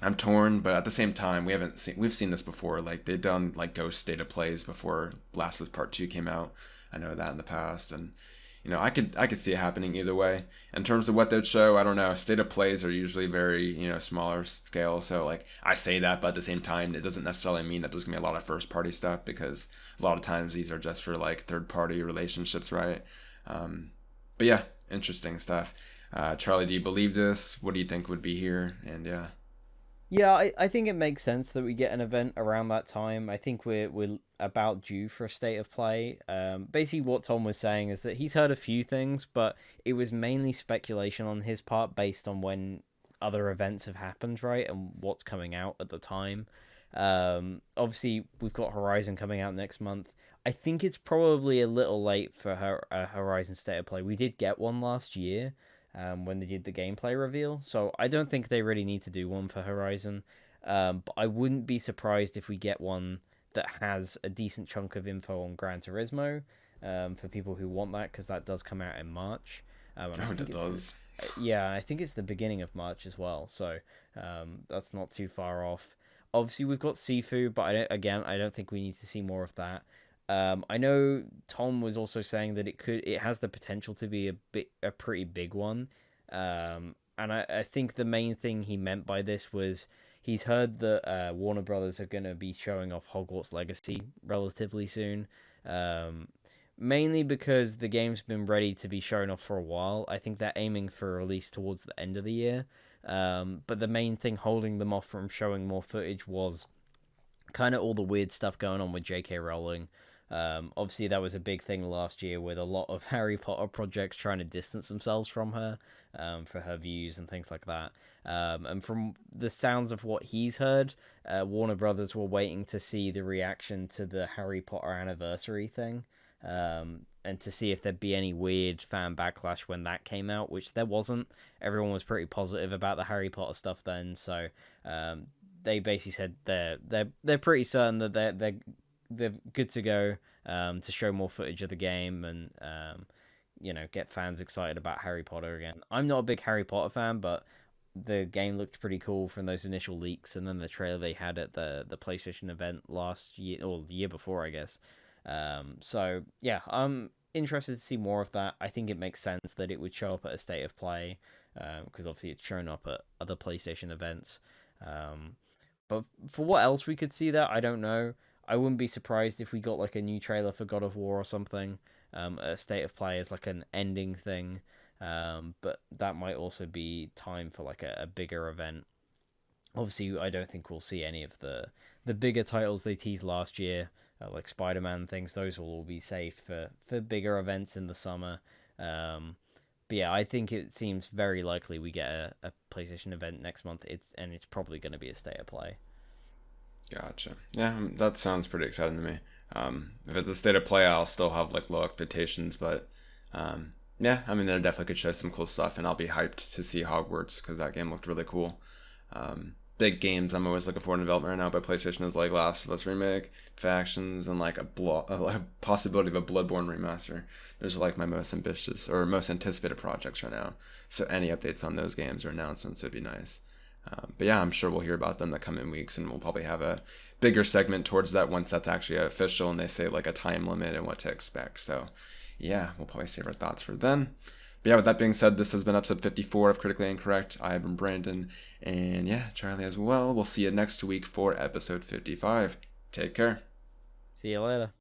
I'm torn, but at the same time, we've seen this before. Like they've done like ghost state of plays before Last of Us Part Two came out. I know that in the past, and I could see it happening either way. In terms of what they'd show, I don't know. State of plays are usually very smaller scale, so like I say that, but at the same time, it doesn't necessarily mean that there's gonna be a lot of first party stuff because a lot of times these are just for like third party relationships, right? But yeah, interesting stuff. Charlie, do you believe this? What do you think would be here? And yeah.
Yeah, I think it makes sense that we get an event around that time. I think we're about due for a state of play. Basically, what Tom was saying is that he's heard a few things, but it was mainly speculation on his part based on when other events have happened, right, and what's coming out at the time. Obviously, we've got Horizon coming out next month. I think it's probably a little late for her Horizon state of play. We did get one last year, when they did the gameplay reveal. So I don't think they really need to do one for Horizon. But I wouldn't be surprised if we get one that has a decent chunk of info on Gran Turismo, for people who want that, because that does come out in March. And I
Oh,
think
it
it's
does.
yeah, I think it's the beginning of March as well. So that's not too far off. Obviously, we've got Sifu, but I don't think we need to see more of that. I know Tom was also saying that it has the potential to be a pretty big one. And I think the main thing he meant by this was he's heard that Warner Brothers are going to be showing off Hogwarts Legacy relatively soon. Um, Mainly because the game's been ready to be shown off for a while. I think they're aiming for a release towards the end of the year. But the main thing holding them off from showing more footage was kind of all the weird stuff going on with J.K. Rowling. Obviously, that was a big thing last year with a lot of Harry Potter projects trying to distance themselves from her, for her views and things like that. And from the sounds of what he's heard, Warner Brothers were waiting to see the reaction to the Harry Potter anniversary thing, and to see if there'd be any weird fan backlash when that came out, which there wasn't. Everyone was pretty positive about the Harry Potter stuff then, so they basically said they're pretty certain that they're good to go, to show more footage of the game, and get fans excited about Harry Potter again. I'm not a big Harry Potter fan, but the game looked pretty cool from those initial leaks, and then the trailer they had at the PlayStation event last year, or the year before, I guess. So yeah, I'm interested to see more of that. I think it makes sense that it would show up at a state of play, because obviously it's shown up at other PlayStation events. Um, but for what else we could see that, I don't know. I wouldn't be surprised if we got like a new trailer for God of War or something. A state of play as like an ending thing. But that might also be time for like a bigger event. Obviously, I don't think we'll see any of the bigger titles they teased last year, like Spider-Man things. Those will all be saved for bigger events in the summer. But yeah, I think it seems very likely we get a PlayStation event next month. It's probably going to be a state of play.
Gotcha. Yeah, that sounds pretty exciting to me. If it's a state of play, I'll still have like low expectations, but yeah, I mean, they definitely could show some cool stuff, and I'll be hyped to see Hogwarts because that game looked really cool. Big games I'm always looking for in development right now by PlayStation is like Last of Us remake, Factions, and like a possibility of a Bloodborne remaster. Those are like my most ambitious or most anticipated projects right now. So any updates on those games or announcements would be nice. But yeah, I'm sure we'll hear about them in the coming weeks, and we'll probably have a bigger segment towards that once that's actually official and they say like a time limit and what to expect. So yeah, we'll probably save our thoughts for then. But yeah, with that being said, this has been episode 54 of Critically Incorrect. I have been Brandon, and yeah, Charlie as well. We'll see you next week for episode 55. Take care.
See you later.